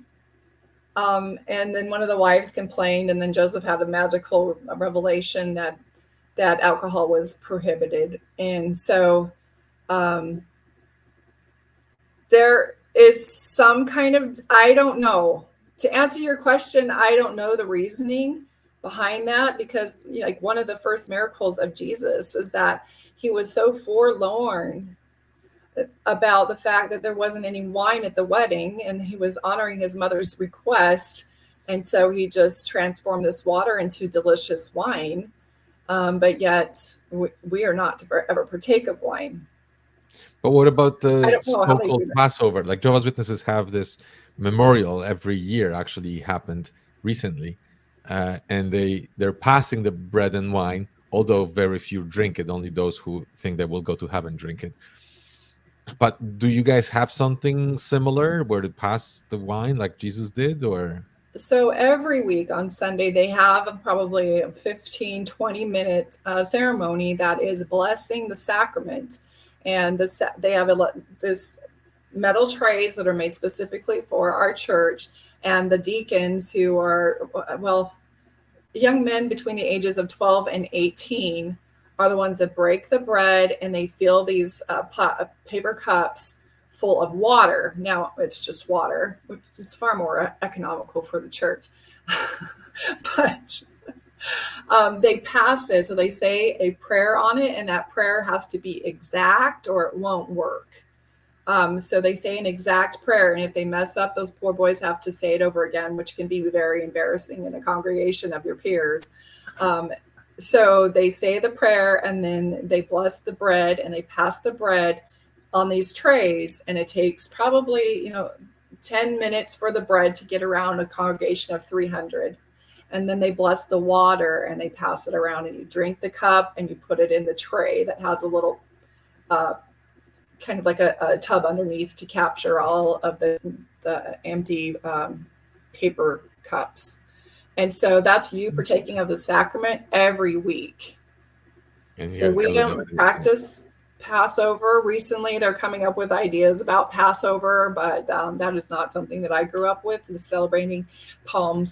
Speaker 1: And then one of the wives complained, and then Joseph had a magical revelation that alcohol was prohibited. And so there is some kind of, I don't know. To answer your question, I don't know the reasoning behind that, because like one of the first miracles of Jesus is that he was so forlorn about the fact that there wasn't any wine at the wedding, and he was honoring his mother's request. And so he just transformed this water into delicious wine. But yet we are not to ever partake of wine.
Speaker 2: But what about
Speaker 1: I
Speaker 2: the
Speaker 1: don't know how they
Speaker 2: so-called
Speaker 1: do that.
Speaker 2: Passover? Like Jehovah's Witnesses have this memorial every year. Actually, happened recently, and they're passing the bread and wine. Although very few drink it, only those who think they will go to heaven drink it. But do you guys have something similar where they pass the wine like Jesus did, or?
Speaker 1: So every week on Sunday, they have probably a 15, 20-minute ceremony that is blessing the sacrament. And they have this metal trays that are made specifically for our church. And the deacons, who are, well, young men between the ages of 12 and 18, are the ones that break the bread, and they fill these paper cups full of water. Now it's just water, which is far more economical for the church. But they pass it. So they say a prayer on it, and that prayer has to be exact or it won't work. So they say an exact prayer, and if they mess up, those poor boys have to say it over again, which can be very embarrassing in a congregation of your peers. So they say the prayer, and then they bless the bread, and they pass the bread on these trays, and it takes probably 10 minutes for the bread to get around a congregation of 300. And then they bless the water, and they pass it around, and you drink the cup, and you put it in the tray that has a little kind of like a tub underneath to capture all of the empty paper cups. And so that's you partaking of the sacrament every week.
Speaker 2: And
Speaker 1: So we don't practice Passover. Recently, they're coming up with ideas about Passover, but that is not something that I grew up with, is celebrating Palm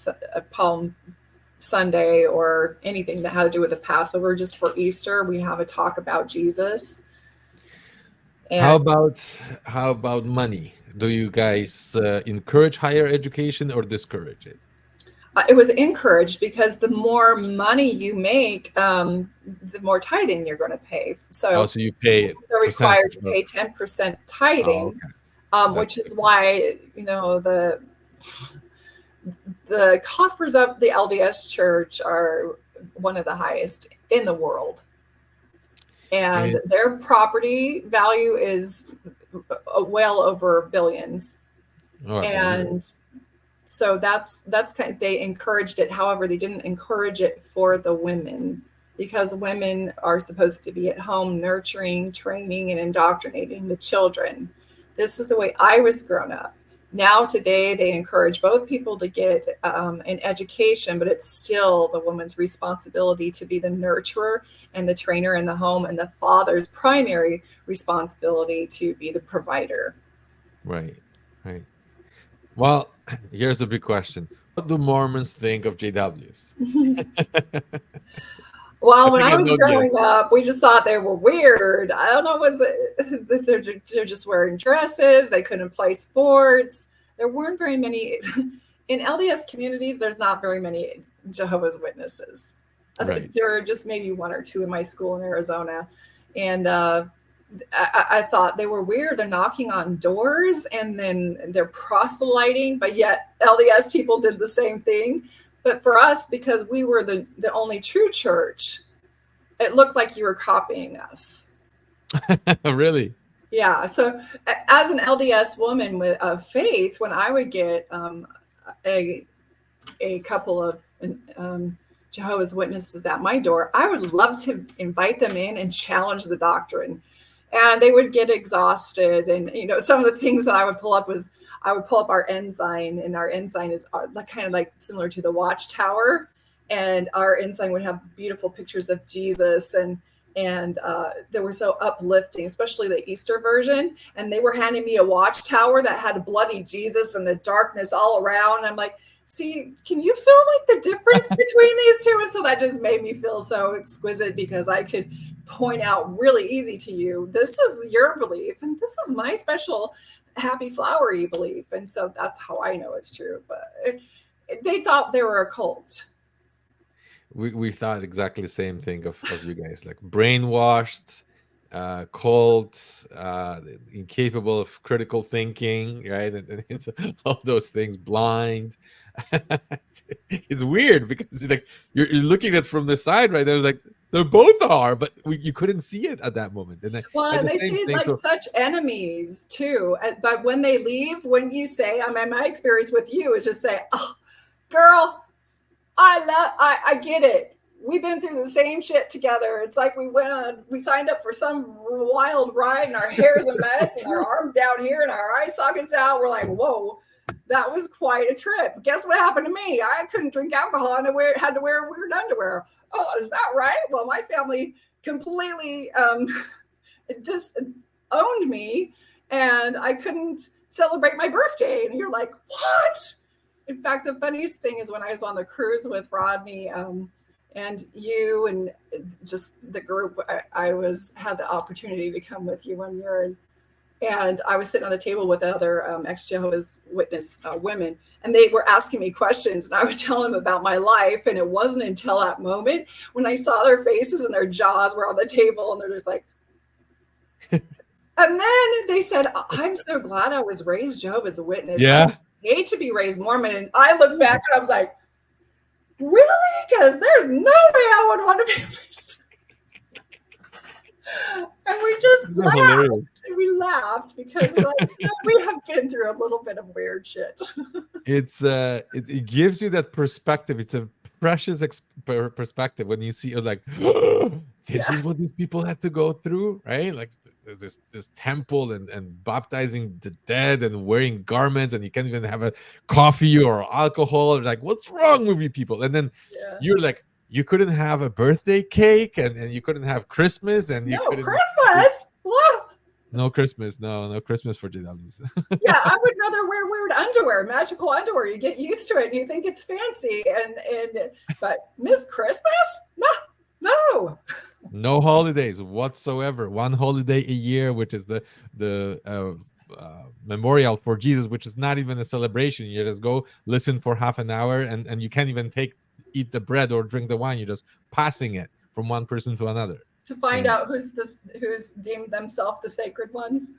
Speaker 1: Sunday or anything that had to do with the Passover. Just for Easter, we have a talk about Jesus.
Speaker 2: And how about money? Do you guys encourage higher education or discourage it?
Speaker 1: It was encouraged, because the more money you make, the more tithing you're going to pay. So
Speaker 2: you pay
Speaker 1: they're required to pay 10% tithing, which is why the coffers of the LDS Church are one of the highest in the world, and their property value is well over billions. And so that's kind of, they encouraged it. However, they didn't encourage it for the women, because women are supposed to be at home nurturing, training, and indoctrinating the children. This is the way I was grown up. Now today they encourage both people to get an education, but it's still the woman's responsibility to be the nurturer and the trainer in the home, and the father's primary responsibility to be the provider.
Speaker 2: Right. Well, here's a big question. What do Mormons think of JWs?
Speaker 1: Well, when I was growing up, we just thought they were weird. I don't know, was it they're just wearing dresses, they couldn't play sports. There weren't very many in LDS communities. There's not very many Jehovah's Witnesses. Right. There are just maybe one or two in my school in Arizona, and I thought they were weird. They're knocking on doors, and then they're proselyting, but yet LDS people did the same thing. But for us, because we were the only true church, it looked like you were copying us.
Speaker 2: Really?
Speaker 1: Yeah. So as an LDS woman of faith, when I would get a couple of Jehovah's Witnesses at my door, I would love to invite them in and challenge the doctrine. And they would get exhausted. And, some of the things that I would pull up was, I would pull up our ensign, and our ensign is kind of like similar to the watchtower. And our ensign would have beautiful pictures of Jesus, and they were so uplifting, especially the Easter version. And they were handing me a watchtower that had a bloody Jesus and the darkness all around. And I'm like, see, can you feel like the difference between these two? And so that just made me feel so exquisite, because I could point out really easy to you, this is your belief, and this is my special happy flowery belief. And so that's how I know it's true. But they thought they were a cult.
Speaker 2: We thought exactly the same thing of you guys, like brainwashed, cold, incapable of critical thinking, right? And it's all those things, blind. It's weird because like you're looking at it from the side, right? There's like they both are, but you couldn't see it at that moment. And I
Speaker 1: Well,
Speaker 2: had
Speaker 1: and
Speaker 2: the
Speaker 1: they
Speaker 2: same
Speaker 1: seem
Speaker 2: thing.
Speaker 1: like
Speaker 2: So
Speaker 1: such enemies too. But when they leave, when you say, I mean, my experience with you is just say, "Oh, girl, I get it. We've been through the same shit together. It's like we signed up for some wild ride and our hair's a mess and our arms down here and our eye sockets out. We're like, whoa, that was quite a trip. Guess what happened to me? I couldn't drink alcohol and I had to wear weird underwear. Oh, is that right? Well, my family completely disowned me and I couldn't celebrate my birthday. And you're like, what? In fact, the funniest thing is when I was on the cruise with Rodney and you and just the group, I had the opportunity to come with you one year, and I was sitting on the table with other ex-Jehovah's Witness women, and they were asking me questions, and I was telling them about my life, and it wasn't until that moment when I saw their faces and their jaws were on the table, and they're just like, and then they said, I'm so glad I was raised Jehovah's Witness. I
Speaker 2: yeah,
Speaker 1: hate to be raised Mormon. And I looked back and I was like, really? Because there's no way I would want to be raised. And we just laughed.
Speaker 2: hilarious.
Speaker 1: We laughed because we're like, we have been through a little bit of weird shit.
Speaker 2: It gives you that perspective. It's a precious perspective when you see it like this is what these people had to go through, right? Like there's this temple and baptizing the dead and wearing garments, and you can't even have a coffee or alcohol. Like, what's wrong with you people? And then you're like, you couldn't have a birthday cake, and you couldn't have Christmas, and you
Speaker 1: No,
Speaker 2: couldn't
Speaker 1: Christmas? What?
Speaker 2: no Christmas, no Christmas for JWs.
Speaker 1: Yeah, I would rather wear weird underwear, magical underwear. You get used to it and you think it's fancy. But Miss Christmas? No.
Speaker 2: No holidays whatsoever. One holiday a year, which is the memorial for Jesus, which is not even a celebration. You just go listen for half an hour, and you can't even eat the bread or drink the wine. You're just passing it from one person to another
Speaker 1: To find out who's deemed themselves the sacred ones.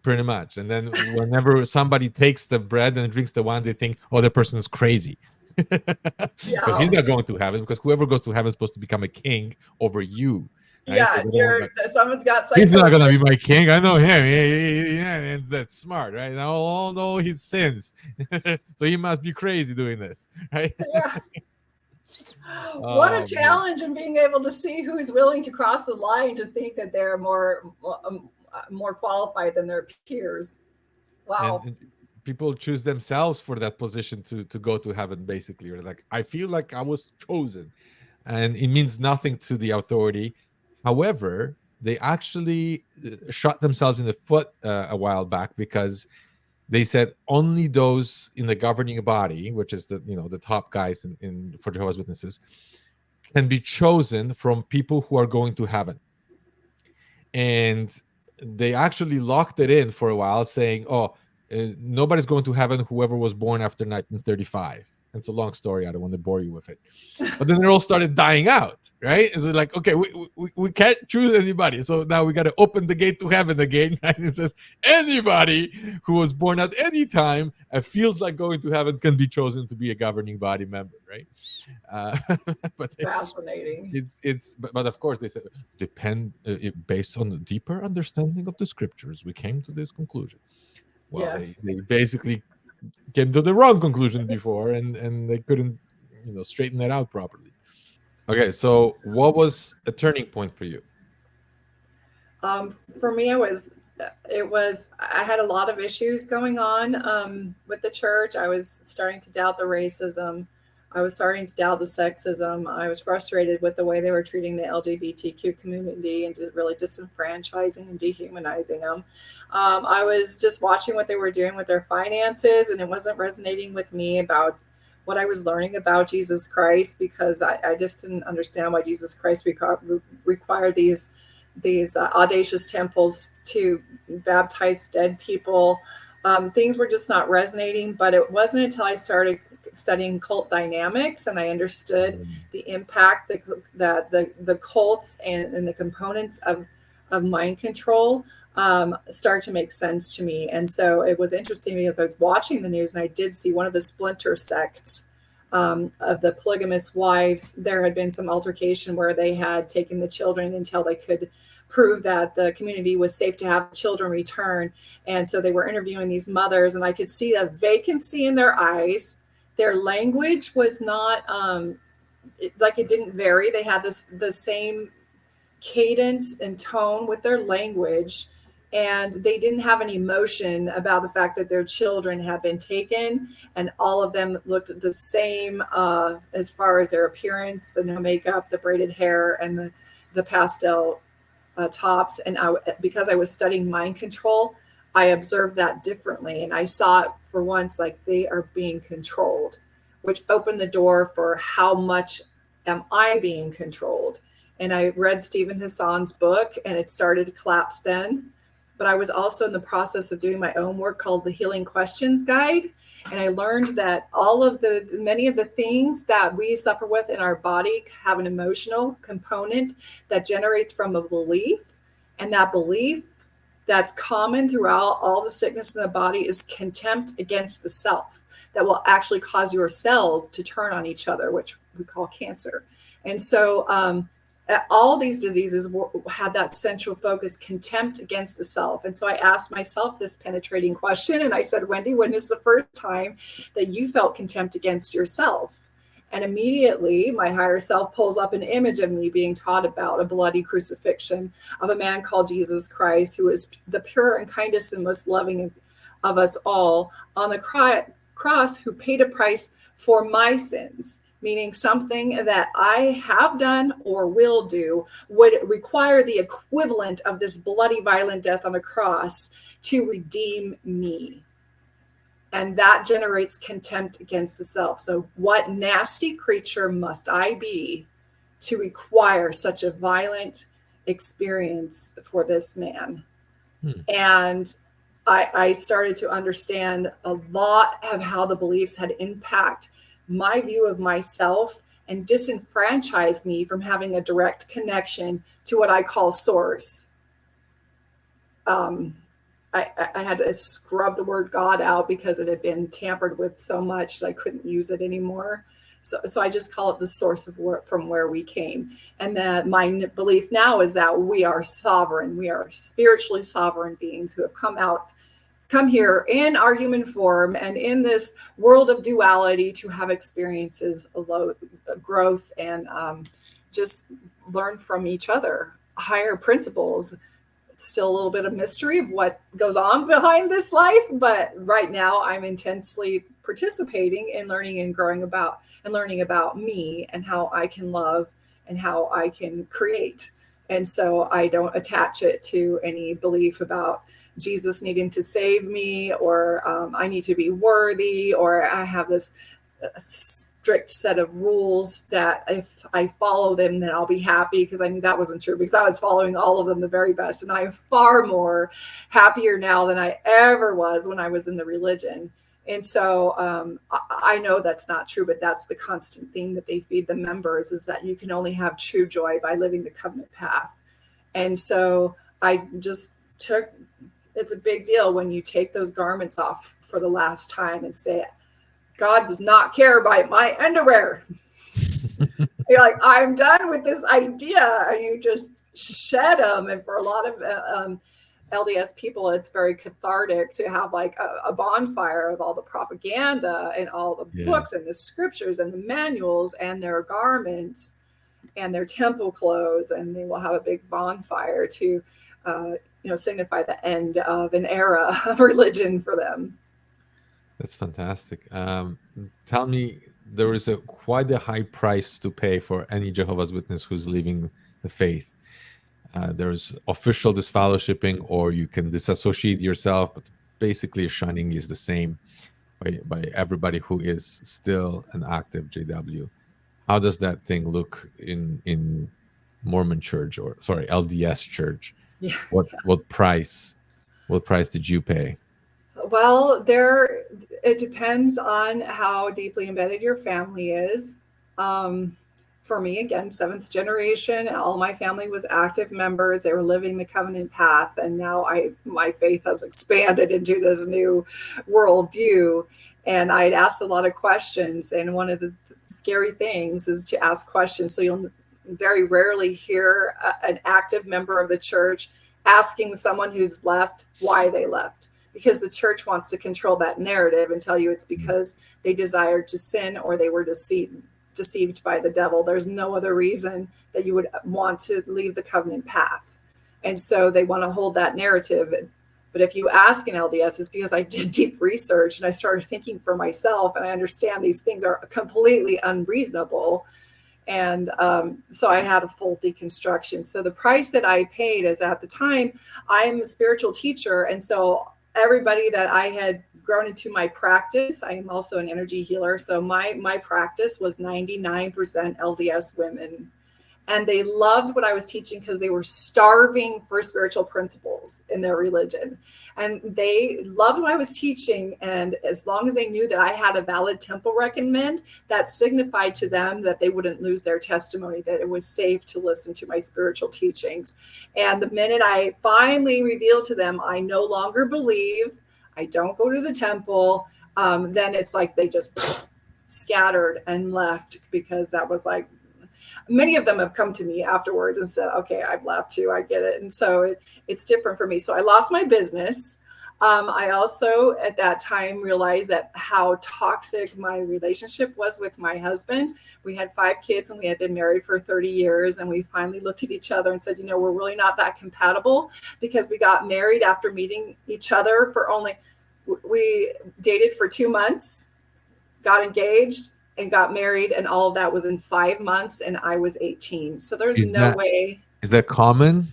Speaker 2: pretty much. And then whenever somebody takes the bread and drinks the wine, they think, oh, the person is crazy. Because he's not going to heaven, because whoever goes to heaven is supposed to become a king over you. Right?
Speaker 1: Yeah,
Speaker 2: So
Speaker 1: someone's got
Speaker 2: psychosis. He's not gonna be my king. I know him. Yeah, and that's smart, right? Now all know his sins, so he must be crazy doing this, right?
Speaker 1: Yeah. What a challenge in being able to see who's willing to cross the line to think that they're more qualified than their peers. Wow.
Speaker 2: And people choose themselves for that position to go to heaven, basically. Or like, I feel like I was chosen, and it means nothing to the authority. However, they actually shot themselves in the foot a while back, because they said only those in the governing body, which is the top guys for Jehovah's Witnesses, can be chosen from people who are going to heaven. And they actually locked it in for a while, saying, oh, nobody's going to heaven whoever was born after 1935. It's a long story. I don't want to bore you with it. But then they all started dying out, right? And so like, okay, we can't choose anybody. So now we got to open the gate to heaven again, right? And it says anybody who was born at any time and feels like going to heaven can be chosen to be a governing body member, right?
Speaker 1: But fascinating.
Speaker 2: But of course they said based on the deeper understanding of the scriptures, we came to this conclusion. Well, yes. they basically came to the wrong conclusion before, and they couldn't straighten that out properly. Okay, so what was a turning point for you?
Speaker 1: For me, I had a lot of issues going on with the church. I was starting to doubt the racism. I was starting to doubt the sexism. I was frustrated with the way they were treating the LGBTQ community and really disenfranchising and dehumanizing them. I was just watching what they were doing with their finances, and it wasn't resonating with me about what I was learning about Jesus Christ, because I just didn't understand why Jesus Christ required these audacious temples to baptize dead people. Things were just not resonating, but it wasn't until I started studying cult dynamics and I understood the impact that the cults and the components of of mind control start to make sense to me. And so it was interesting because I was watching the news and I did see one of the splinter sects of the polygamous wives. There had been some altercation where they had taken the children until they could prove that the community was safe to have children return. And so they were interviewing these mothers, and I could see a vacancy in their eyes. Their language was not it didn't vary. They had the same cadence and tone with their language, and they didn't have any emotion about the fact that their children had been taken, and all of them looked the same as far as their appearance, the no makeup, the braided hair, and the pastel tops. And because I was studying mind control, I observed that differently, and I saw it for once like they are being controlled, which opened the door for how much am I being controlled. And I read Stephen Hassan's book, and it started to collapse then. But I was also in the process of doing my own work called the Healing Questions Guide. And I learned that many of the things that we suffer with in our body have an emotional component that generates from a belief. And that belief that's common throughout all the sickness in the body is contempt against the self that will actually cause your cells to turn on each other, which we call cancer. And so all these diseases had that central focus, contempt against the self. And so I asked myself this penetrating question, and I said, Wendi, when is the first time that you felt contempt against yourself? And immediately my higher self pulls up an image of me being taught about a bloody crucifixion of a man called Jesus Christ, who is the pure and kindest and most loving of us all on the cross, who paid a price for my sins, meaning something that I have done or will do would require the equivalent of this bloody, violent death on the cross to redeem me. And that generates contempt against the self. So what nasty creature must I be to require such a violent experience for this man? And I started to understand a lot of how the beliefs had impacted my view of myself and disenfranchised me from having a direct connection to what I call source. I had to scrub the word God out because it had been tampered with so much that I couldn't use it anymore. So I just call it the source of from where we came. And that my belief now is that we are sovereign. We are spiritually sovereign beings who have come here in our human form and in this world of duality to have experiences, growth, and just learn from each other, higher principles. It's still a little bit of mystery of what goes on behind this life, but right now I'm intensely participating in learning and growing about and learning about me and how I can love and how I can create. And so I don't attach it to any belief about Jesus needing to save me, or I need to be worthy, or I have this strict set of rules that if I follow them, then I'll be happy, because I knew that wasn't true, because I was following all of them the very best. And I'm far more happier now than I ever was when I was in the religion. And so I know that's not true, but that's the constant theme that they feed the members, is that you can only have true joy by living the covenant path. And so I just it's a big deal when you take those garments off for the last time and say, God does not care about my underwear. You're like, I'm done with this idea. And you just shed them. And for a lot of LDS people, it's very cathartic to have like a bonfire of all the propaganda and all the books and the scriptures and the manuals and their garments and their temple clothes. And they will have a big bonfire to signify the end of an era of religion for them.
Speaker 2: That's fantastic. Tell me, there is quite a high price to pay for any Jehovah's Witness who's leaving the faith. There's official disfellowshipping, or you can disassociate yourself, but basically shunning is the same by everybody who is still an active JW. How does that thing look in Mormon church, or sorry, LDS church?
Speaker 1: Yeah.
Speaker 2: What price did you pay?
Speaker 1: Well, it depends on how deeply embedded your family is. for me, again, seventh generation, all my family was active members. They were living the covenant path. And now my faith has expanded into this new worldview. And I'd asked a lot of questions. And one of the scary things is to ask questions. So you'll very rarely hear an active member of the church asking someone who's left why they left, because the church wants to control that narrative and tell you it's because they desired to sin or they were deceived by the devil. There's no other reason that you would want to leave the covenant path. And so they want to hold that narrative. But if you ask an LDS, it's because I did deep research and I started thinking for myself, and I understand these things are completely unreasonable. And so I had a full deconstruction. So the price that I paid is, at the time, I'm a spiritual teacher. And so everybody that I had grown into my practice, I am also an energy healer. So my practice was 99% LDS women. And they loved what I was teaching because they were starving for spiritual principles in their religion. And they loved what I was teaching. And as long as they knew that I had a valid temple recommend, that signified to them that they wouldn't lose their testimony, that it was safe to listen to my spiritual teachings. And the minute I finally revealed to them, I no longer believe, I don't go to the temple, then it's like they just scattered and left, because that was like, many of them have come to me afterwards and said, okay, I've left too, I get it. And so it's different for me. So I lost my business. I also at that time realized that how toxic my relationship was with my husband. We had 5 kids and we had been married for 30 years. And we finally looked at each other and said, we're really not that compatible, because we got married after meeting each other we dated for 2 months, got engaged, and got married, and all of that was in 5 months, and I was 18. So there's no way.
Speaker 2: Is that common?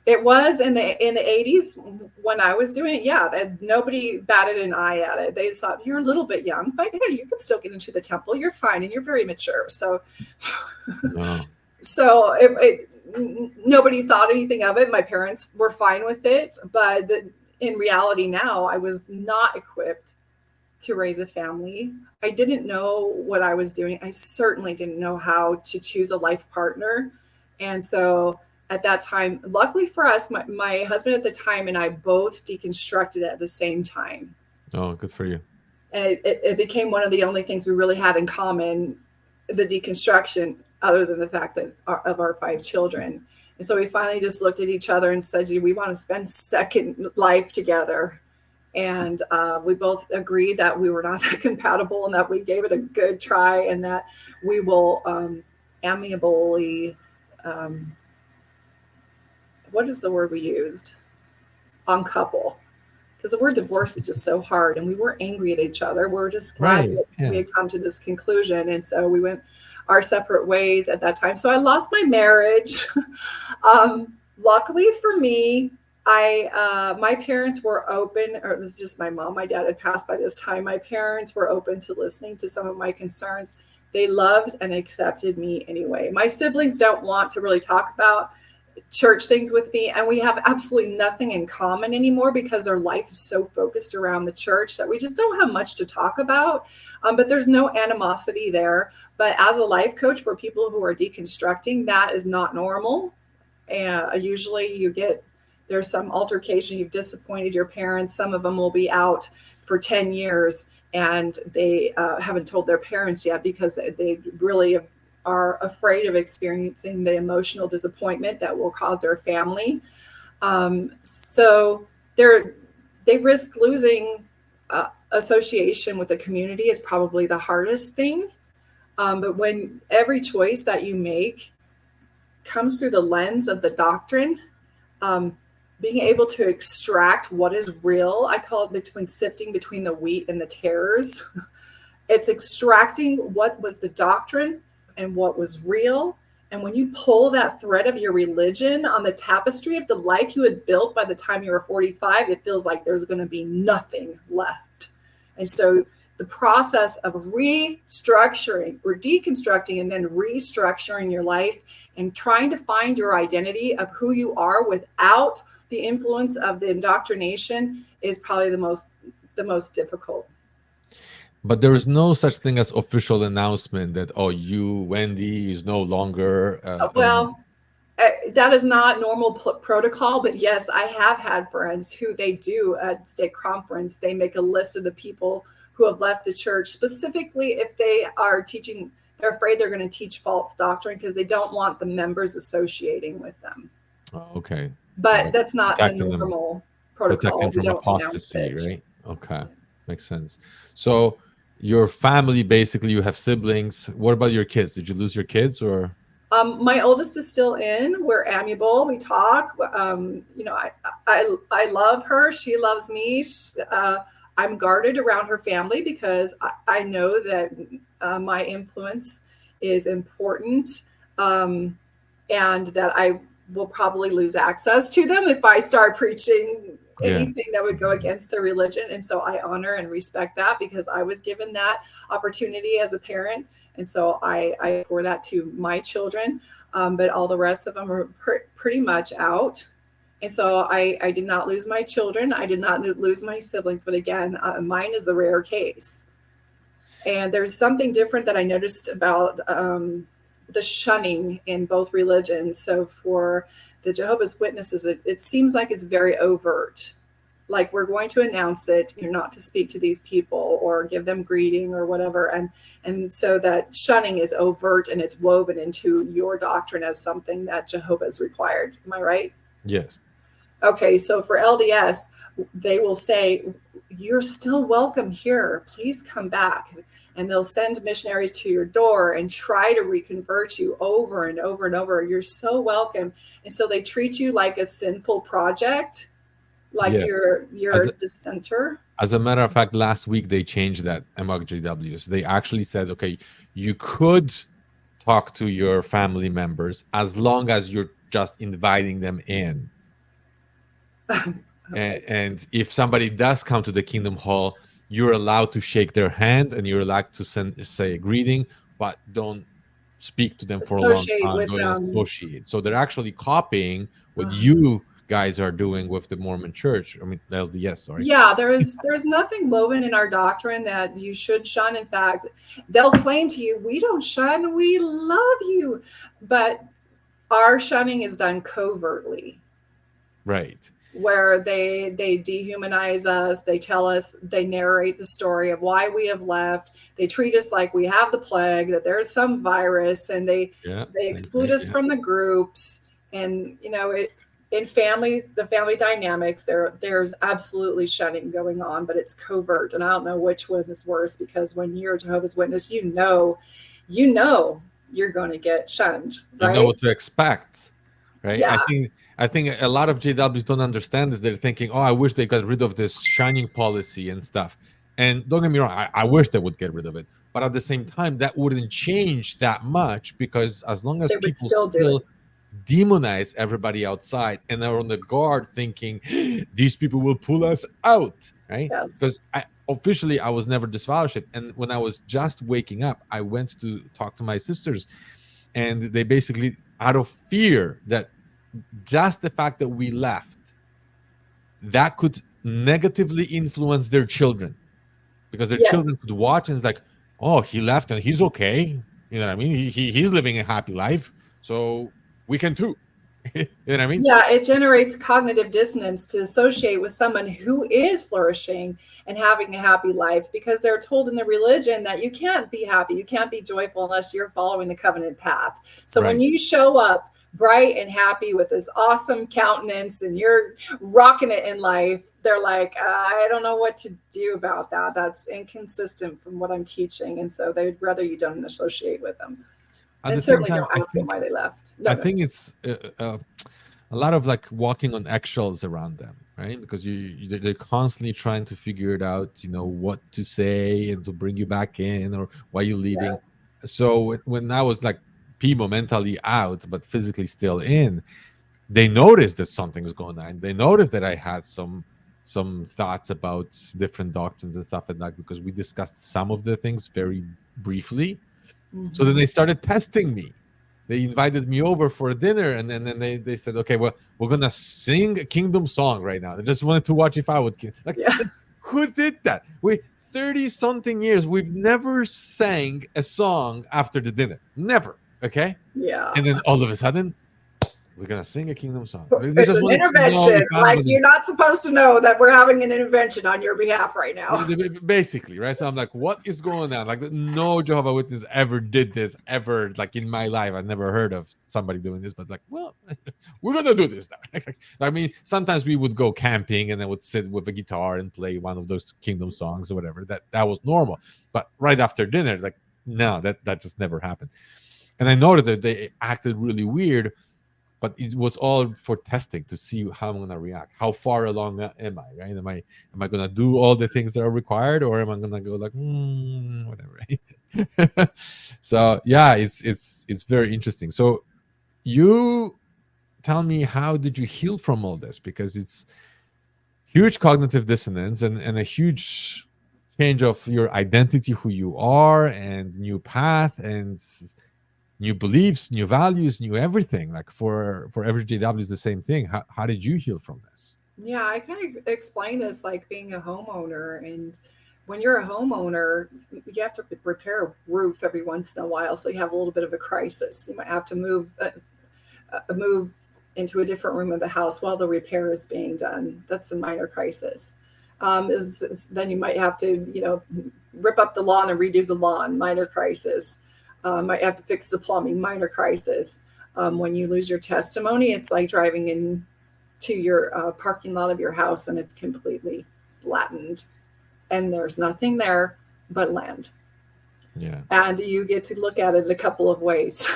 Speaker 1: It was in the 80s when I was doing it. Yeah, nobody batted an eye at it. They thought, you're a little bit young, but you can still get into the temple. You're fine, and you're very mature. So,
Speaker 2: Wow.
Speaker 1: So nobody thought anything of it. My parents were fine with it, but in reality, now I was not equipped to raise a family. I didn't know what I was doing. I certainly didn't know how to choose a life partner. And so at that time, luckily for us, my husband at the time and I both deconstructed at the same time.
Speaker 2: Oh, good for you.
Speaker 1: And it became one of the only things we really had in common, the deconstruction, other than the fact that of our 5 children. And so we finally just looked at each other and said, we want to spend second life together. And we both agreed that we were not that compatible, and that we gave it a good try, and that we will amiably, what is the word we used? Uncouple. Because the word divorce is just so hard, and we weren't angry at each other. We were just glad that we had come to this conclusion. And so we went our separate ways at that time. So I lost my marriage. Luckily for me, my parents were open, or it was just my mom. My dad had passed by this time. My parents were open to listening to some of my concerns. They loved and accepted me anyway. My siblings don't want to really talk about church things with me, and we have absolutely nothing in common anymore, because their life is so focused around the church that we just don't have much to talk about. But there's no animosity there. But as a life coach for people who are deconstructing, that is not normal. And usually there's some altercation, you've disappointed your parents. Some of them will be out for 10 years and they haven't told their parents yet, because they really are afraid of experiencing the emotional disappointment that will cause their family. So they risk losing association with the community is probably the hardest thing. But when every choice that you make comes through the lens of the doctrine, being able to extract what is real, I call it sifting between the wheat and the tares. It's extracting what was the doctrine and what was real. And when you pull that thread of your religion on the tapestry of the life you had built by the time you were 45, it feels like there's going to be nothing left. And so the process of restructuring or deconstructing and then restructuring your life and trying to find your identity of who you are without the influence of the indoctrination is probably the most difficult.
Speaker 2: But there is no such thing as official announcement that, oh, you, Wendi, is no longer.
Speaker 1: Well, that is not normal protocol, but yes, I have had friends who they do at stake conference. They make a list of the people who have left the church, specifically if they are teaching, they're afraid they're going to teach false doctrine because they don't want the members associating with them.
Speaker 2: Okay.
Speaker 1: But
Speaker 2: Like
Speaker 1: that's not the
Speaker 2: protecting them,
Speaker 1: normal
Speaker 2: protecting
Speaker 1: protocol. We
Speaker 2: from
Speaker 1: don't announce
Speaker 2: apostasy,
Speaker 1: it.
Speaker 2: right? Okay. Makes sense. So your family, basically, you have siblings. What about your kids? Did you lose your kids or?
Speaker 1: My oldest is still in. We're amiable. We talk. I love her. She loves me. I'm guarded around her family because I know that my influence is important, and that I will probably lose access to them if I start preaching
Speaker 2: Yeah.
Speaker 1: anything that would go against their religion. And so I honor and respect that because I was given that opportunity as a parent. And so I pour that to my children, but all the rest of them are pretty much out. And so I did not lose my children. I did not lose my siblings. But again, mine is a rare case. And there's something different that I noticed about the shunning in both religions. So for the Jehovah's Witnesses, it seems like it's very overt. Like we're going to announce it, you're not to speak to these people or give them greeting or whatever. And so that shunning is overt and it's woven into your doctrine as something that Jehovah's required. Am I right?
Speaker 2: Yes.
Speaker 1: Okay, so for LDS, they will say, you're still welcome here. Please come back. And they'll send missionaries to your door and try to reconvert you over and over and over. You're so welcome. And so they treat you like a sinful project, like
Speaker 2: Yes.
Speaker 1: you're a dissenter.
Speaker 2: As a matter of fact, last week they changed that among JWs. They actually said, okay, you could talk to your family members as long as you're just inviting them in. Okay. And if somebody does come to the Kingdom Hall, you're allowed to shake their hand and you're allowed to say a greeting, but don't speak to them for a long
Speaker 1: Associate
Speaker 2: time.
Speaker 1: with
Speaker 2: Don't associate. So they're actually copying what you guys are doing with the Mormon Church. I mean, LDS. Sorry.
Speaker 1: Yeah, there's nothing woven in our doctrine that you should shun. In fact, they'll claim to you, we don't shun, we love you, but our shunning is done covertly.
Speaker 2: Right.
Speaker 1: Where they dehumanize us, they tell us, they narrate the story of why we have left, they treat us like we have the plague, that there's some virus, and they exclude us from the groups. And in the family dynamics, there's absolutely shunning going on, but it's covert. And I don't know which one is worse, because when you're a Jehovah's Witness, you know you're going to get shunned, right?
Speaker 2: You know what to expect, right?
Speaker 1: Yeah.
Speaker 2: I think a lot of JWs don't understand this. They're thinking, oh, I wish they got rid of this shunning policy and stuff. And don't get me wrong, I wish they would get rid of it. But at the same time, that wouldn't change that much, because as long as
Speaker 1: they
Speaker 2: people
Speaker 1: still
Speaker 2: demonize everybody outside and are on the guard thinking, these people will pull us out, right?
Speaker 1: Yes.
Speaker 2: Because officially I was never disfellowshipped. And when I was just waking up, I went to talk to my sisters, and they basically, out of fear that just the fact that we left, that could negatively influence their children, because their children could watch and it's like, oh, he left and he's okay. You know what I mean? He's living a happy life, so we can too. You know what I mean?
Speaker 1: Yeah, it generates cognitive dissonance to associate with someone who is flourishing and having a happy life, because they're told in the religion that you can't be happy, you can't be joyful unless you're following the covenant path. So when you show up bright and happy with this awesome countenance and you're rocking it in life, they're like, I don't know what to do about that. That's inconsistent from what I'm teaching. And so they'd rather you don't associate with them. And certainly don't ask them why they left.
Speaker 2: I think it's a lot of like walking on eggshells around them, right? Because they're constantly trying to figure it out, what to say and to bring you back in, or why you're leaving. Yeah. So when I was like mentally out but physically still in, they noticed that something's going on. They noticed that I had some thoughts about different doctrines and stuff like that, because we discussed some of the things very briefly. Mm-hmm. So then they started testing me. They invited me over for a dinner, and then they said, okay, well, we're gonna sing a kingdom song right now. They just wanted to watch if I would. Who did that? 30 something years, we've never sang a song after the dinner. Never. Okay.
Speaker 1: Yeah.
Speaker 2: And then all of a sudden, we're going to sing a kingdom song. They
Speaker 1: It's
Speaker 2: just
Speaker 1: an
Speaker 2: wanted to know
Speaker 1: intervention.
Speaker 2: if I'm
Speaker 1: Like
Speaker 2: going
Speaker 1: you're
Speaker 2: to.
Speaker 1: not supposed to know that we're having an intervention on your behalf right now.
Speaker 2: Basically, right? So I'm like, what is going on? Like, no Jehovah Witness ever did this, ever, like in my life. I've never heard of somebody doing this, but like, well, we're gonna do this now. I mean, sometimes we would go camping and then would sit with a guitar and play one of those kingdom songs or whatever. That was normal. But right after dinner, like, no, that just never happened. And I noted that they acted really weird, but it was all for testing to see how I'm gonna react. How far along am I? Right? Am I gonna do all the things that are required, or am I gonna go like whatever? Right? So yeah, it's very interesting. So you tell me, how did you heal from all this? Because it's huge cognitive dissonance and a huge change of your identity, who you are, and new path and new beliefs, new values, new everything. Like for every JW is the same thing. How did you heal from this?
Speaker 1: Yeah, I kind of explain this like being a homeowner. And when you're a homeowner, you have to repair a roof every once in a while. So you have a little bit of a crisis. You might have to move into a different room of the house while the repair is being done. That's a minor crisis. Then you might have to, rip up the lawn and redo the lawn, minor crisis. Might have to fix the plumbing, minor crisis. When you lose your testimony, it's like driving into your parking lot of your house and it's completely flattened and there's nothing there but land.
Speaker 2: Yeah.
Speaker 1: And you get to look at it a couple of ways.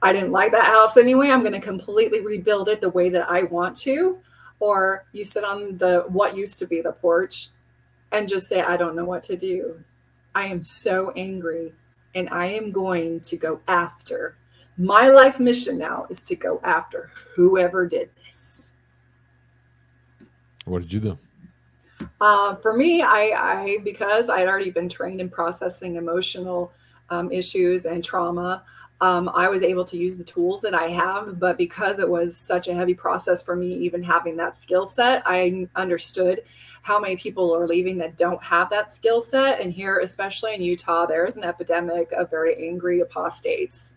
Speaker 1: I didn't like that house anyway. I'm going to completely rebuild it the way that I want to. Or you sit on the what used to be the porch and just say, I don't know what to do. I am so angry and I am going to go after. My life mission now is to go after whoever did this.
Speaker 2: What did you do?
Speaker 1: For me, I because I had already been trained in processing emotional issues and trauma, I was able to use the tools that I have. But because it was such a heavy process for me, even having that skill set, I understood how many people are leaving that don't have that skill set. And here, especially in Utah, there is an epidemic of very angry apostates,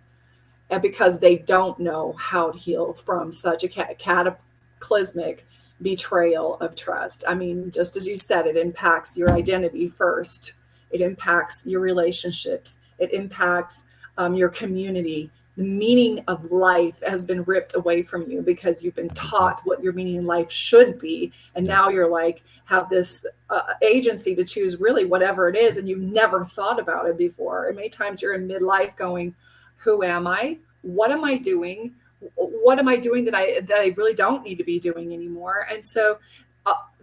Speaker 1: and because they don't know how to heal from such a cataclysmic betrayal of trust. I mean, just as you said, it impacts your identity first. It impacts your relationships. It impacts your community. The meaning of life has been ripped away from you because you've been taught what your meaning in life should be. And
Speaker 2: Yes.
Speaker 1: now you're like, have this agency to choose really whatever it is. And you've never thought about it before. And many times you're in midlife going, who am I? What am I doing? What am I doing that I really don't need to be doing anymore? And so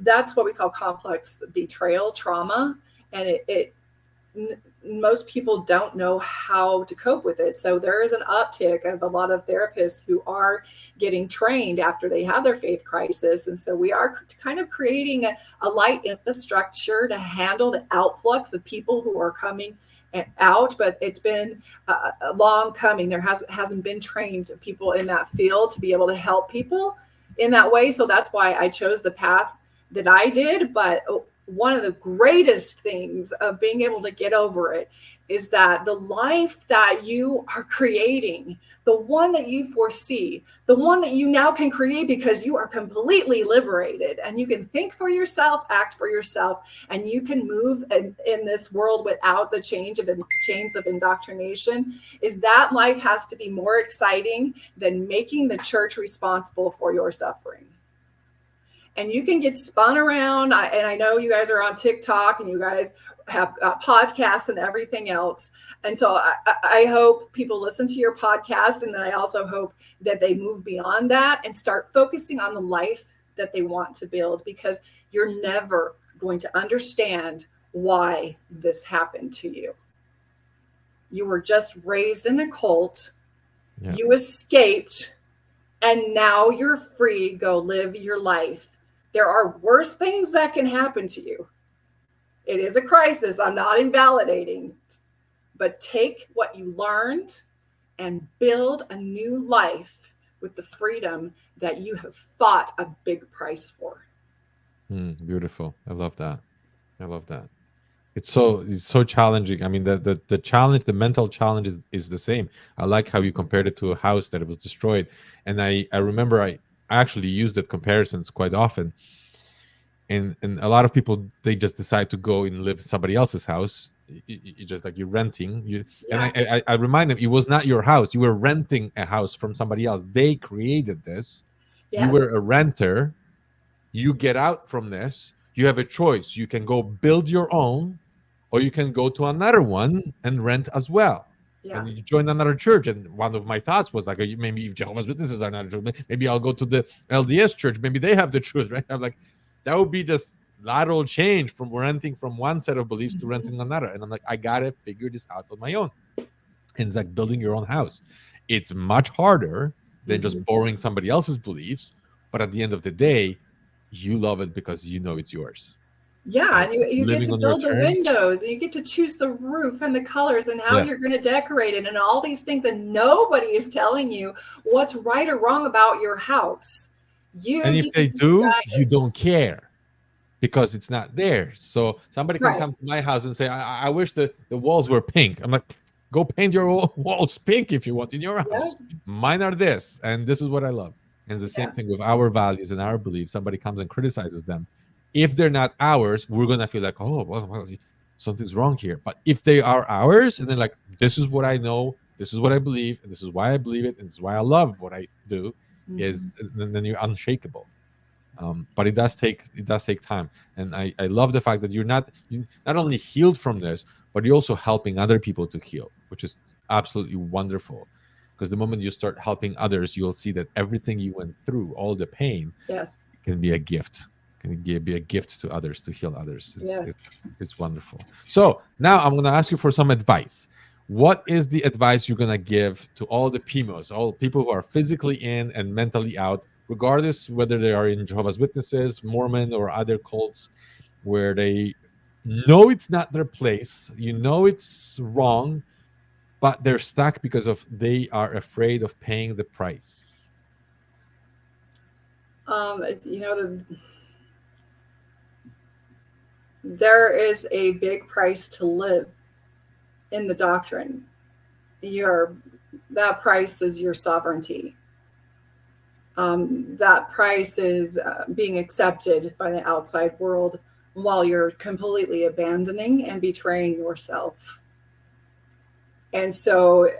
Speaker 1: that's what we call complex betrayal trauma. And most people don't know how to cope with it. So there is an uptick of a lot of therapists who are getting trained after they have their faith crisis. And so we are kind of creating a light infrastructure to handle the outflux of people who are coming out, but it's been a long coming. There hasn't been trained people in that field to be able to help people in that way. So that's why I chose the path that I did. But one of the greatest things of being able to get over it is that the life that you are creating, the one that you foresee, the one that you now can create because you are completely liberated and you can think for yourself, act for yourself, and you can move in this world without the chains of indoctrination, is that life has to be more exciting than making the church responsible for your suffering. And you can get spun around. And I know you guys are on TikTok and you guys have podcasts and everything else. And so I hope people listen to your podcast. And then I also hope that they move beyond that and start focusing on the life that they want to build, because you're never going to understand why this happened to you. You were just raised in a cult. Yeah. You escaped, and now you're free. Go live your life. There are worse things that can happen to you. It is a crisis. I'm not invalidating it. But take what you learned and build a new life with the freedom that you have fought a big price for.
Speaker 2: Beautiful. I love that. I love that. It's so challenging. I mean, the challenge, the mental challenge is the same. I like how you compared it to a house that it was destroyed, and I remember I actually use that comparisons quite often. And a lot of people, they just decide to go and live in somebody else's house. You just like you're renting. And
Speaker 1: Yeah.
Speaker 2: I remind them, it was not your house. You were renting a house from somebody else. They created this. You were
Speaker 1: Yes.
Speaker 2: a renter. You get out from this. You have a choice. You can go build your own, or you can go to another one and rent as well.
Speaker 1: Yeah.
Speaker 2: And you join another church. And one of my thoughts was like, maybe if Jehovah's Witnesses are not a church, maybe I'll go to the LDS church. Maybe they have the truth, right? I'm like, that would be just lateral change from renting from one set of beliefs to renting another. And I'm like, I gotta figure this out on my own. And it's like building your own house. It's much harder than just
Speaker 1: Mhm.
Speaker 2: borrowing somebody else's beliefs. But at the end of the day, you love it because you know it's yours.
Speaker 1: Yeah,
Speaker 2: And
Speaker 1: and you get
Speaker 2: living
Speaker 1: to
Speaker 2: on your
Speaker 1: build the
Speaker 2: terms.
Speaker 1: windows, and you get to choose the roof and the colors and how
Speaker 2: Yes.
Speaker 1: you're going to decorate it and all these things. And nobody is telling you what's right or wrong about your house.
Speaker 2: And
Speaker 1: You
Speaker 2: if
Speaker 1: get to
Speaker 2: they do,
Speaker 1: decide
Speaker 2: you
Speaker 1: it.
Speaker 2: don't care because it's not there. So somebody can
Speaker 1: Right.
Speaker 2: come to my house and say, I wish the walls were pink. I'm like, go paint your walls pink if you want in your
Speaker 1: Yeah.
Speaker 2: house. Mine are this, and this is what I love. And it's the same
Speaker 1: Yeah.
Speaker 2: thing with our values and our beliefs. Somebody comes and criticizes them. If they're not ours, we're gonna feel like, oh, well, something's wrong here. But if they are ours, and they're like, this is what I know, this is what I believe, and this is why I believe it, and this is why I love what I do,
Speaker 1: Mhm.
Speaker 2: is then you're unshakable. But it does take time, and I love the fact that you not only healed from this, but you're also helping other people to heal, which is absolutely wonderful. Because the moment you start helping others, you'll see that everything you went through, all the pain,
Speaker 1: Yes.
Speaker 2: can be a gift. Be a gift to others, to heal others. it's
Speaker 1: Yes.
Speaker 2: it's it's wonderful. So now I'm going to ask you for some advice. What is the advice you're going to give to all the PMOs, all people who are physically in and mentally out, regardless whether they are in Jehovah's Witnesses, Mormon, or other cults, where they know it's not their place, it's wrong, but they're stuck because of they are afraid of paying the price?
Speaker 1: You know, there is a big price to live in the doctrine. Your That price is your sovereignty. That price is being accepted by the outside world while you're completely abandoning and betraying yourself. And so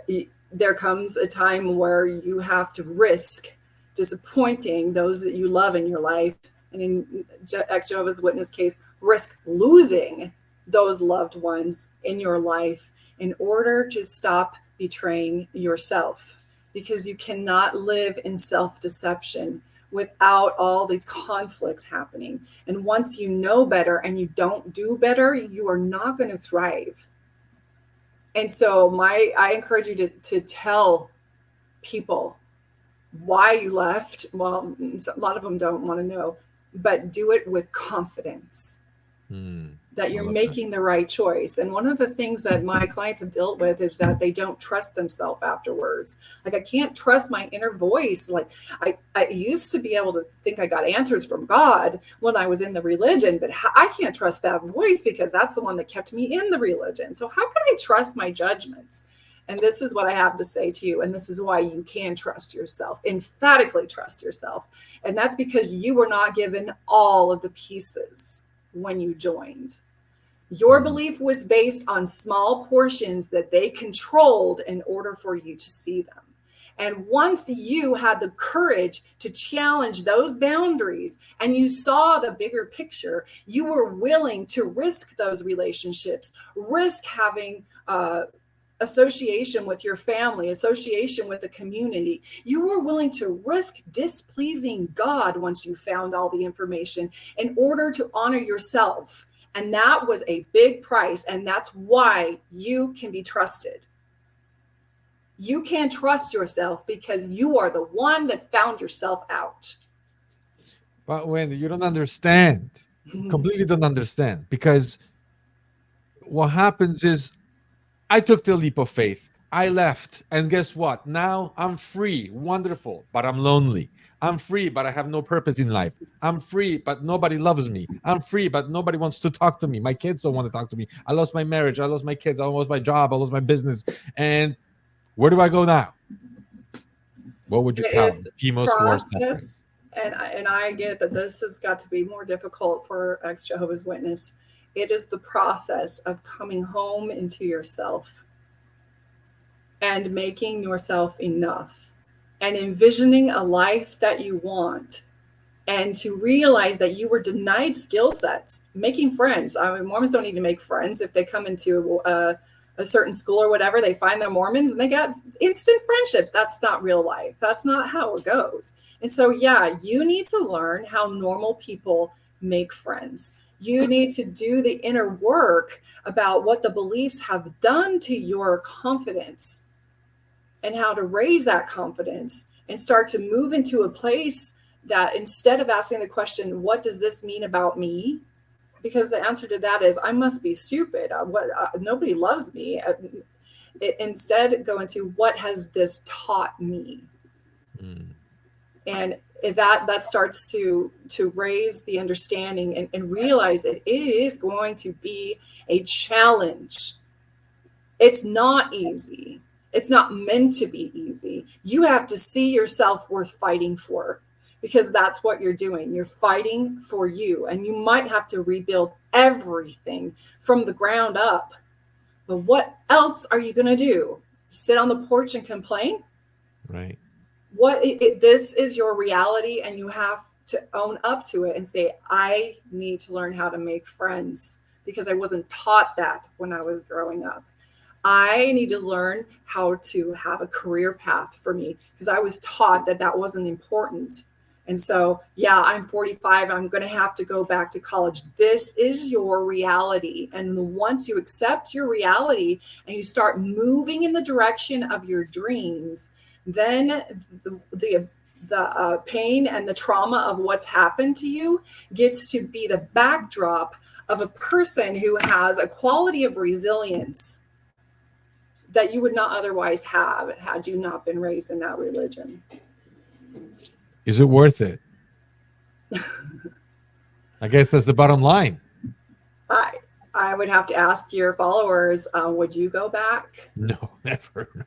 Speaker 1: there comes a time where you have to risk disappointing those that you love in your life. And in ex Jehovah's Witness case, risk losing those loved ones in your life in order to stop betraying yourself. Because you cannot live in self deception without all these conflicts happening. And once you know better and you don't do better, you are not going to thrive. And so I encourage you to tell people why you left. Well, a lot of them don't want to know, but do it with confidence that
Speaker 2: I
Speaker 1: you're
Speaker 2: love that.
Speaker 1: making the right choice. And one of the things that my clients have dealt with is that they don't trust themselves afterwards. Like, I can't trust my inner voice. Like, I used to be able to think I got answers from God when I was in the religion, but I can't trust that voice because that's the one that kept me in the religion. So how can I trust my judgments? And this is what I have to say to you. And this is why you can trust yourself, emphatically trust yourself. And that's because you were not given all of the pieces when you joined. Your
Speaker 2: Mm,
Speaker 1: belief was based on small portions that they controlled in order for you to see them. And once you had the courage to challenge those boundaries and you saw the bigger picture, you were willing to risk those relationships, risk having association with your family, association with the community. You were willing to risk displeasing God once you found all the information in order to honor yourself. And that was a big price. And that's why you can be trusted. You can trust yourself because you are the one that found yourself out.
Speaker 2: but Wendy, you don't understand. You completely don't understand, because what happens is I took the leap of faith. I left, and guess what? Now I'm free, wonderful, but I'm lonely. I'm free, but I have no purpose in life. I'm free, but nobody loves me. I'm free, but nobody wants to talk to me. My kids don't want to talk to me. I lost my marriage. I lost my kids. I lost my job. I lost my business. And where do I go now? What would you
Speaker 1: It
Speaker 2: tell
Speaker 1: is
Speaker 2: them?
Speaker 1: the
Speaker 2: People who are suffering.
Speaker 1: process, and I get that this has got to be more difficult for ex-Jehovah's Witness. It is the process of coming home into yourself and making yourself enough and envisioning a life that you want, and to realize that you were denied skill sets, making friends. I mean, Mormons don't need to make friends. If they come into a certain school or whatever, they find their Mormons and they got instant friendships. That's not real life. That's not how it goes. And so, yeah, you need to learn how normal people make friends. You need to do the inner work about what the beliefs have done to your confidence and how to raise that confidence and start to move into a place that, instead of asking the question, what does this mean about me? Because the answer to that is, I must be stupid. Nobody loves me. Instead, go into, what has this taught me?
Speaker 2: Mm.
Speaker 1: And that starts to raise the understanding and realize that it is going to be a challenge. It's not easy. It's not meant to be easy. You have to see yourself worth fighting for, because that's what you're doing. You're fighting for you, and you might have to rebuild everything from the ground up. But what else are you going to do? Sit on the porch and complain?
Speaker 2: Right.
Speaker 1: This is your reality, and you have to own up to it and say, I need to learn how to make friends, because I wasn't taught that when I was growing up. I need to learn how to have a career path for me, because I was taught that that wasn't important. And so, yeah, I'm 45. I'm going to have to go back to college. This is your reality. And once you accept your reality and you start moving in the direction of your dreams, then the pain and the trauma of what's happened to you gets to be the backdrop of a person who has a quality of resilience that you would not otherwise have had you not been raised in that religion.
Speaker 2: Is it worth it? I guess that's the bottom line.
Speaker 1: I would have to ask your followers, would you go back?
Speaker 2: No, never.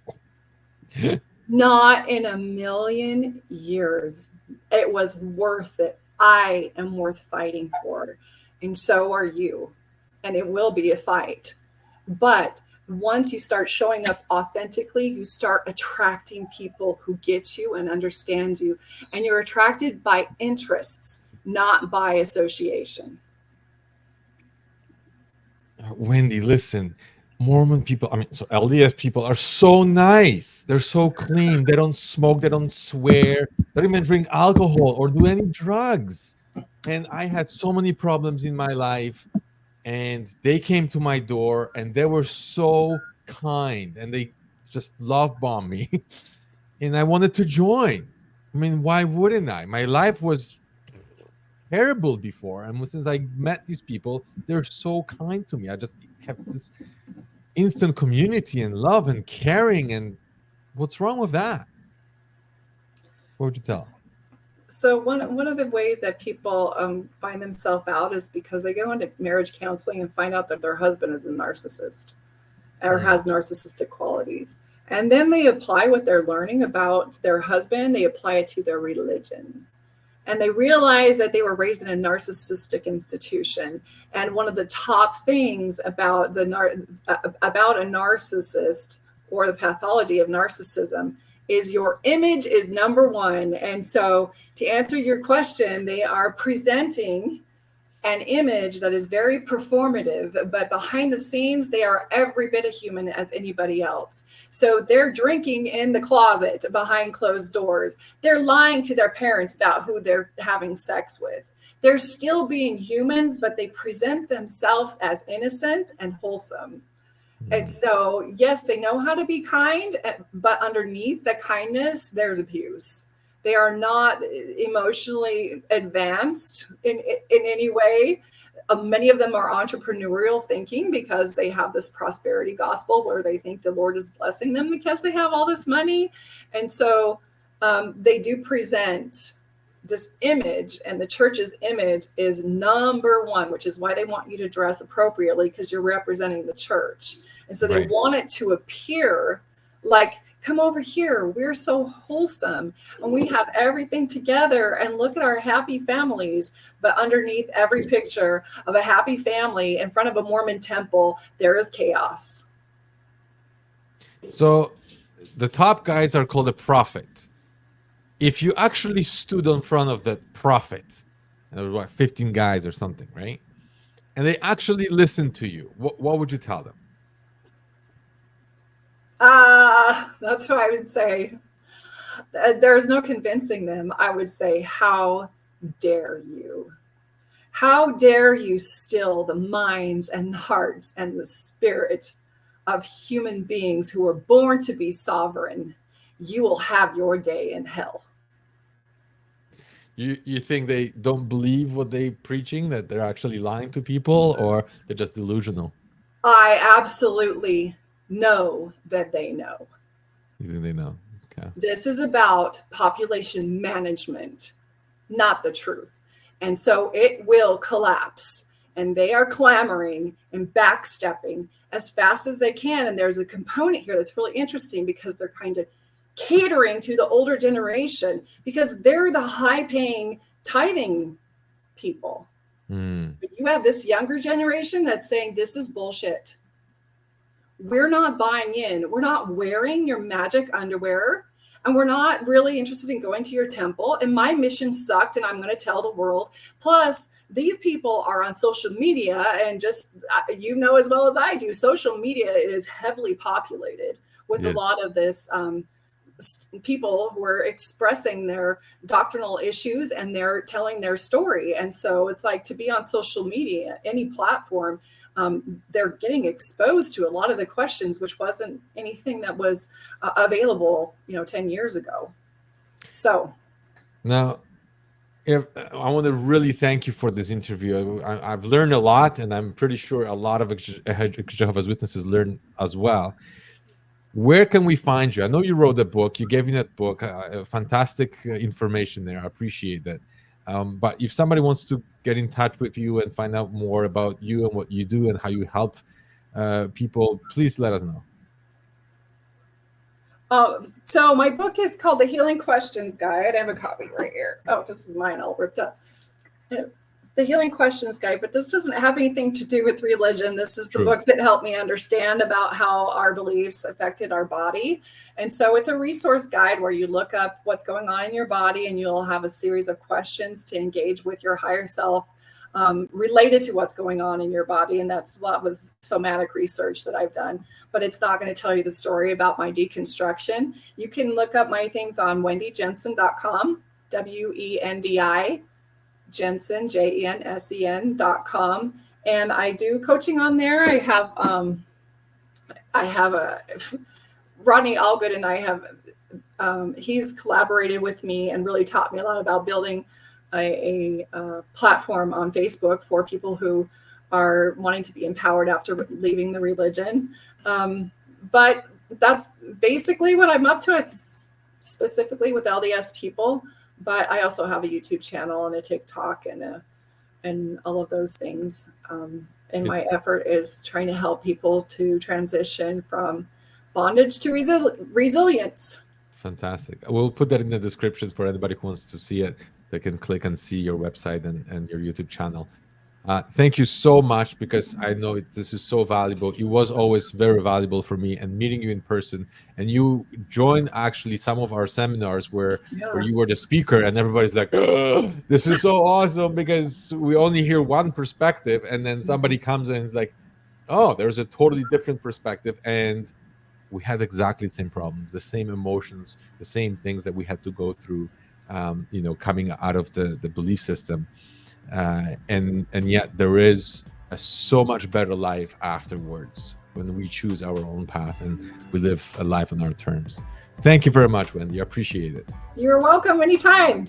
Speaker 2: No.
Speaker 1: Not in a million years. It was worth it. I am worth fighting for, and so are you. And it will be a fight. But once you start showing up authentically, you start attracting people who get you and understand you. And you're attracted by interests, not by association.
Speaker 2: Wendi, listen, Mormon people, I mean, so LDS people are so nice. They're so clean. They don't smoke. They don't swear. They don't even drink alcohol or do any drugs. And I had so many problems in my life. And they came to my door and they were so kind and they just love bombed me. And I wanted to join. I mean, why wouldn't I? My life was terrible before. And since I met these people, they're so kind to me. I just have this instant community and love and caring. And what's wrong with that? What would you tell?
Speaker 1: So one of the ways that people find themselves out is because they go into marriage counseling and find out that their husband is a narcissist or has narcissistic qualities. And then they apply what they're learning about their husband, they apply it to their religion. And they realize that they were raised in a narcissistic institution. And one of the top things about about a narcissist, or the pathology of narcissism, is your image is number one. And so, to answer your question, they are presenting an image that is very performative, but behind the scenes, they are every bit as human as anybody else. So they're drinking in the closet behind closed doors. They're lying to their parents about who they're having sex with. They're still being humans, but they present themselves as innocent and wholesome. And so, yes, they know how to be kind, but underneath the kindness, there's abuse. They are not emotionally advanced in any way. Many of them are entrepreneurial thinking because they have this prosperity gospel where they think the Lord is blessing them because they have all this money. And so they do present this image, and the church's image is number one, which is why they want you to dress appropriately, because you're representing the church. And so they want it to appear like, come over here, we're so wholesome and we have everything together, and look at our happy families. But underneath every picture of a happy family in front of a Mormon temple, there is chaos.
Speaker 2: So the top guys are called a prophet. If you actually stood in front of the prophet, and there was what, 15 guys or something, right? And they actually listened to you, what would you tell them?
Speaker 1: That's what I would say. There's no convincing them. I would say, how dare you? How dare you still the minds and the hearts and the spirit of human beings who were born to be sovereign? You will have your day in hell.
Speaker 2: You think they don't believe what they're preaching, that they're actually lying to people, or they're just delusional?
Speaker 1: I absolutely know that they know.
Speaker 2: You think they know? Okay.
Speaker 1: This is about population management, not the truth. And so it will collapse. And they are clamoring and backstepping as fast as they can. And there's a component here that's really interesting, because they're kind of catering to the older generation, because they're the high-paying tithing people. But you have this younger generation that's saying, this is bullshit. We're not buying in. We're not wearing your magic underwear. And we're not really interested in going to your temple. And my mission sucked, and I'm going to tell the world. Plus, these people are on social media, and just, you know as well as I do, social media is heavily populated with a lot of this people who are expressing their doctrinal issues, and they're telling their story. And so it's like, to be on social media, any platform, they're getting exposed to a lot of the questions, which wasn't anything that was available, 10 years ago. So
Speaker 2: now, if I want to really thank you for this interview. I've learned a lot, and I'm pretty sure a lot of Jehovah's Witnesses learn as well. Where can we find you? I know you wrote a book. You gave me that book. Fantastic information there. I appreciate that. But if somebody wants to get in touch with you and find out more about you and what you do and how you help people, please let us know.
Speaker 1: So my book is called The Healing Questions Guide. I have a copy right here. Oh, this is mine all ripped up. The Healing Questions Guide, but this doesn't have anything to do with religion. This is the book that helped me understand about how our beliefs affected our body. And so it's a resource guide where you look up what's going on in your body, and you'll have a series of questions to engage with your higher self related to what's going on in your body. And that's a lot with somatic research that I've done, but it's not going to tell you the story about my deconstruction. You can look up my things on WendiJensen.com, WENDI Jensen, JENSEN.com. And I do coaching on there. I have a Rodney Allgood, and I have he's collaborated with me and really taught me a lot about building a platform on Facebook for people who are wanting to be empowered after leaving the religion. But that's basically what I'm up to. It's specifically with LDS people. But I also have a YouTube channel and a TikTok and all of those things. And my effort is trying to help people to transition from bondage to resilience.
Speaker 2: Fantastic. We'll put that in the description for anybody who wants to see it. They can click and see your website and your YouTube channel. Thank you so much, because I know this is so valuable. It was always very valuable for me, and meeting you in person. And you joined actually some of our seminars where you were the speaker, and everybody's like, oh, this is so awesome, because we only hear one perspective, and then somebody comes in and is like, oh, there's a totally different perspective. And we had exactly the same problems, the same emotions, the same things that we had to go through, coming out of the belief system. And yet there is a so much better life afterwards when we choose our own path and we live a life on our terms. Thank you very much, Wendi. I appreciate it.
Speaker 1: You're welcome anytime.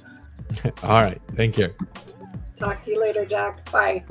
Speaker 2: All right. Thank you.
Speaker 1: Talk to you later, Jack. Bye.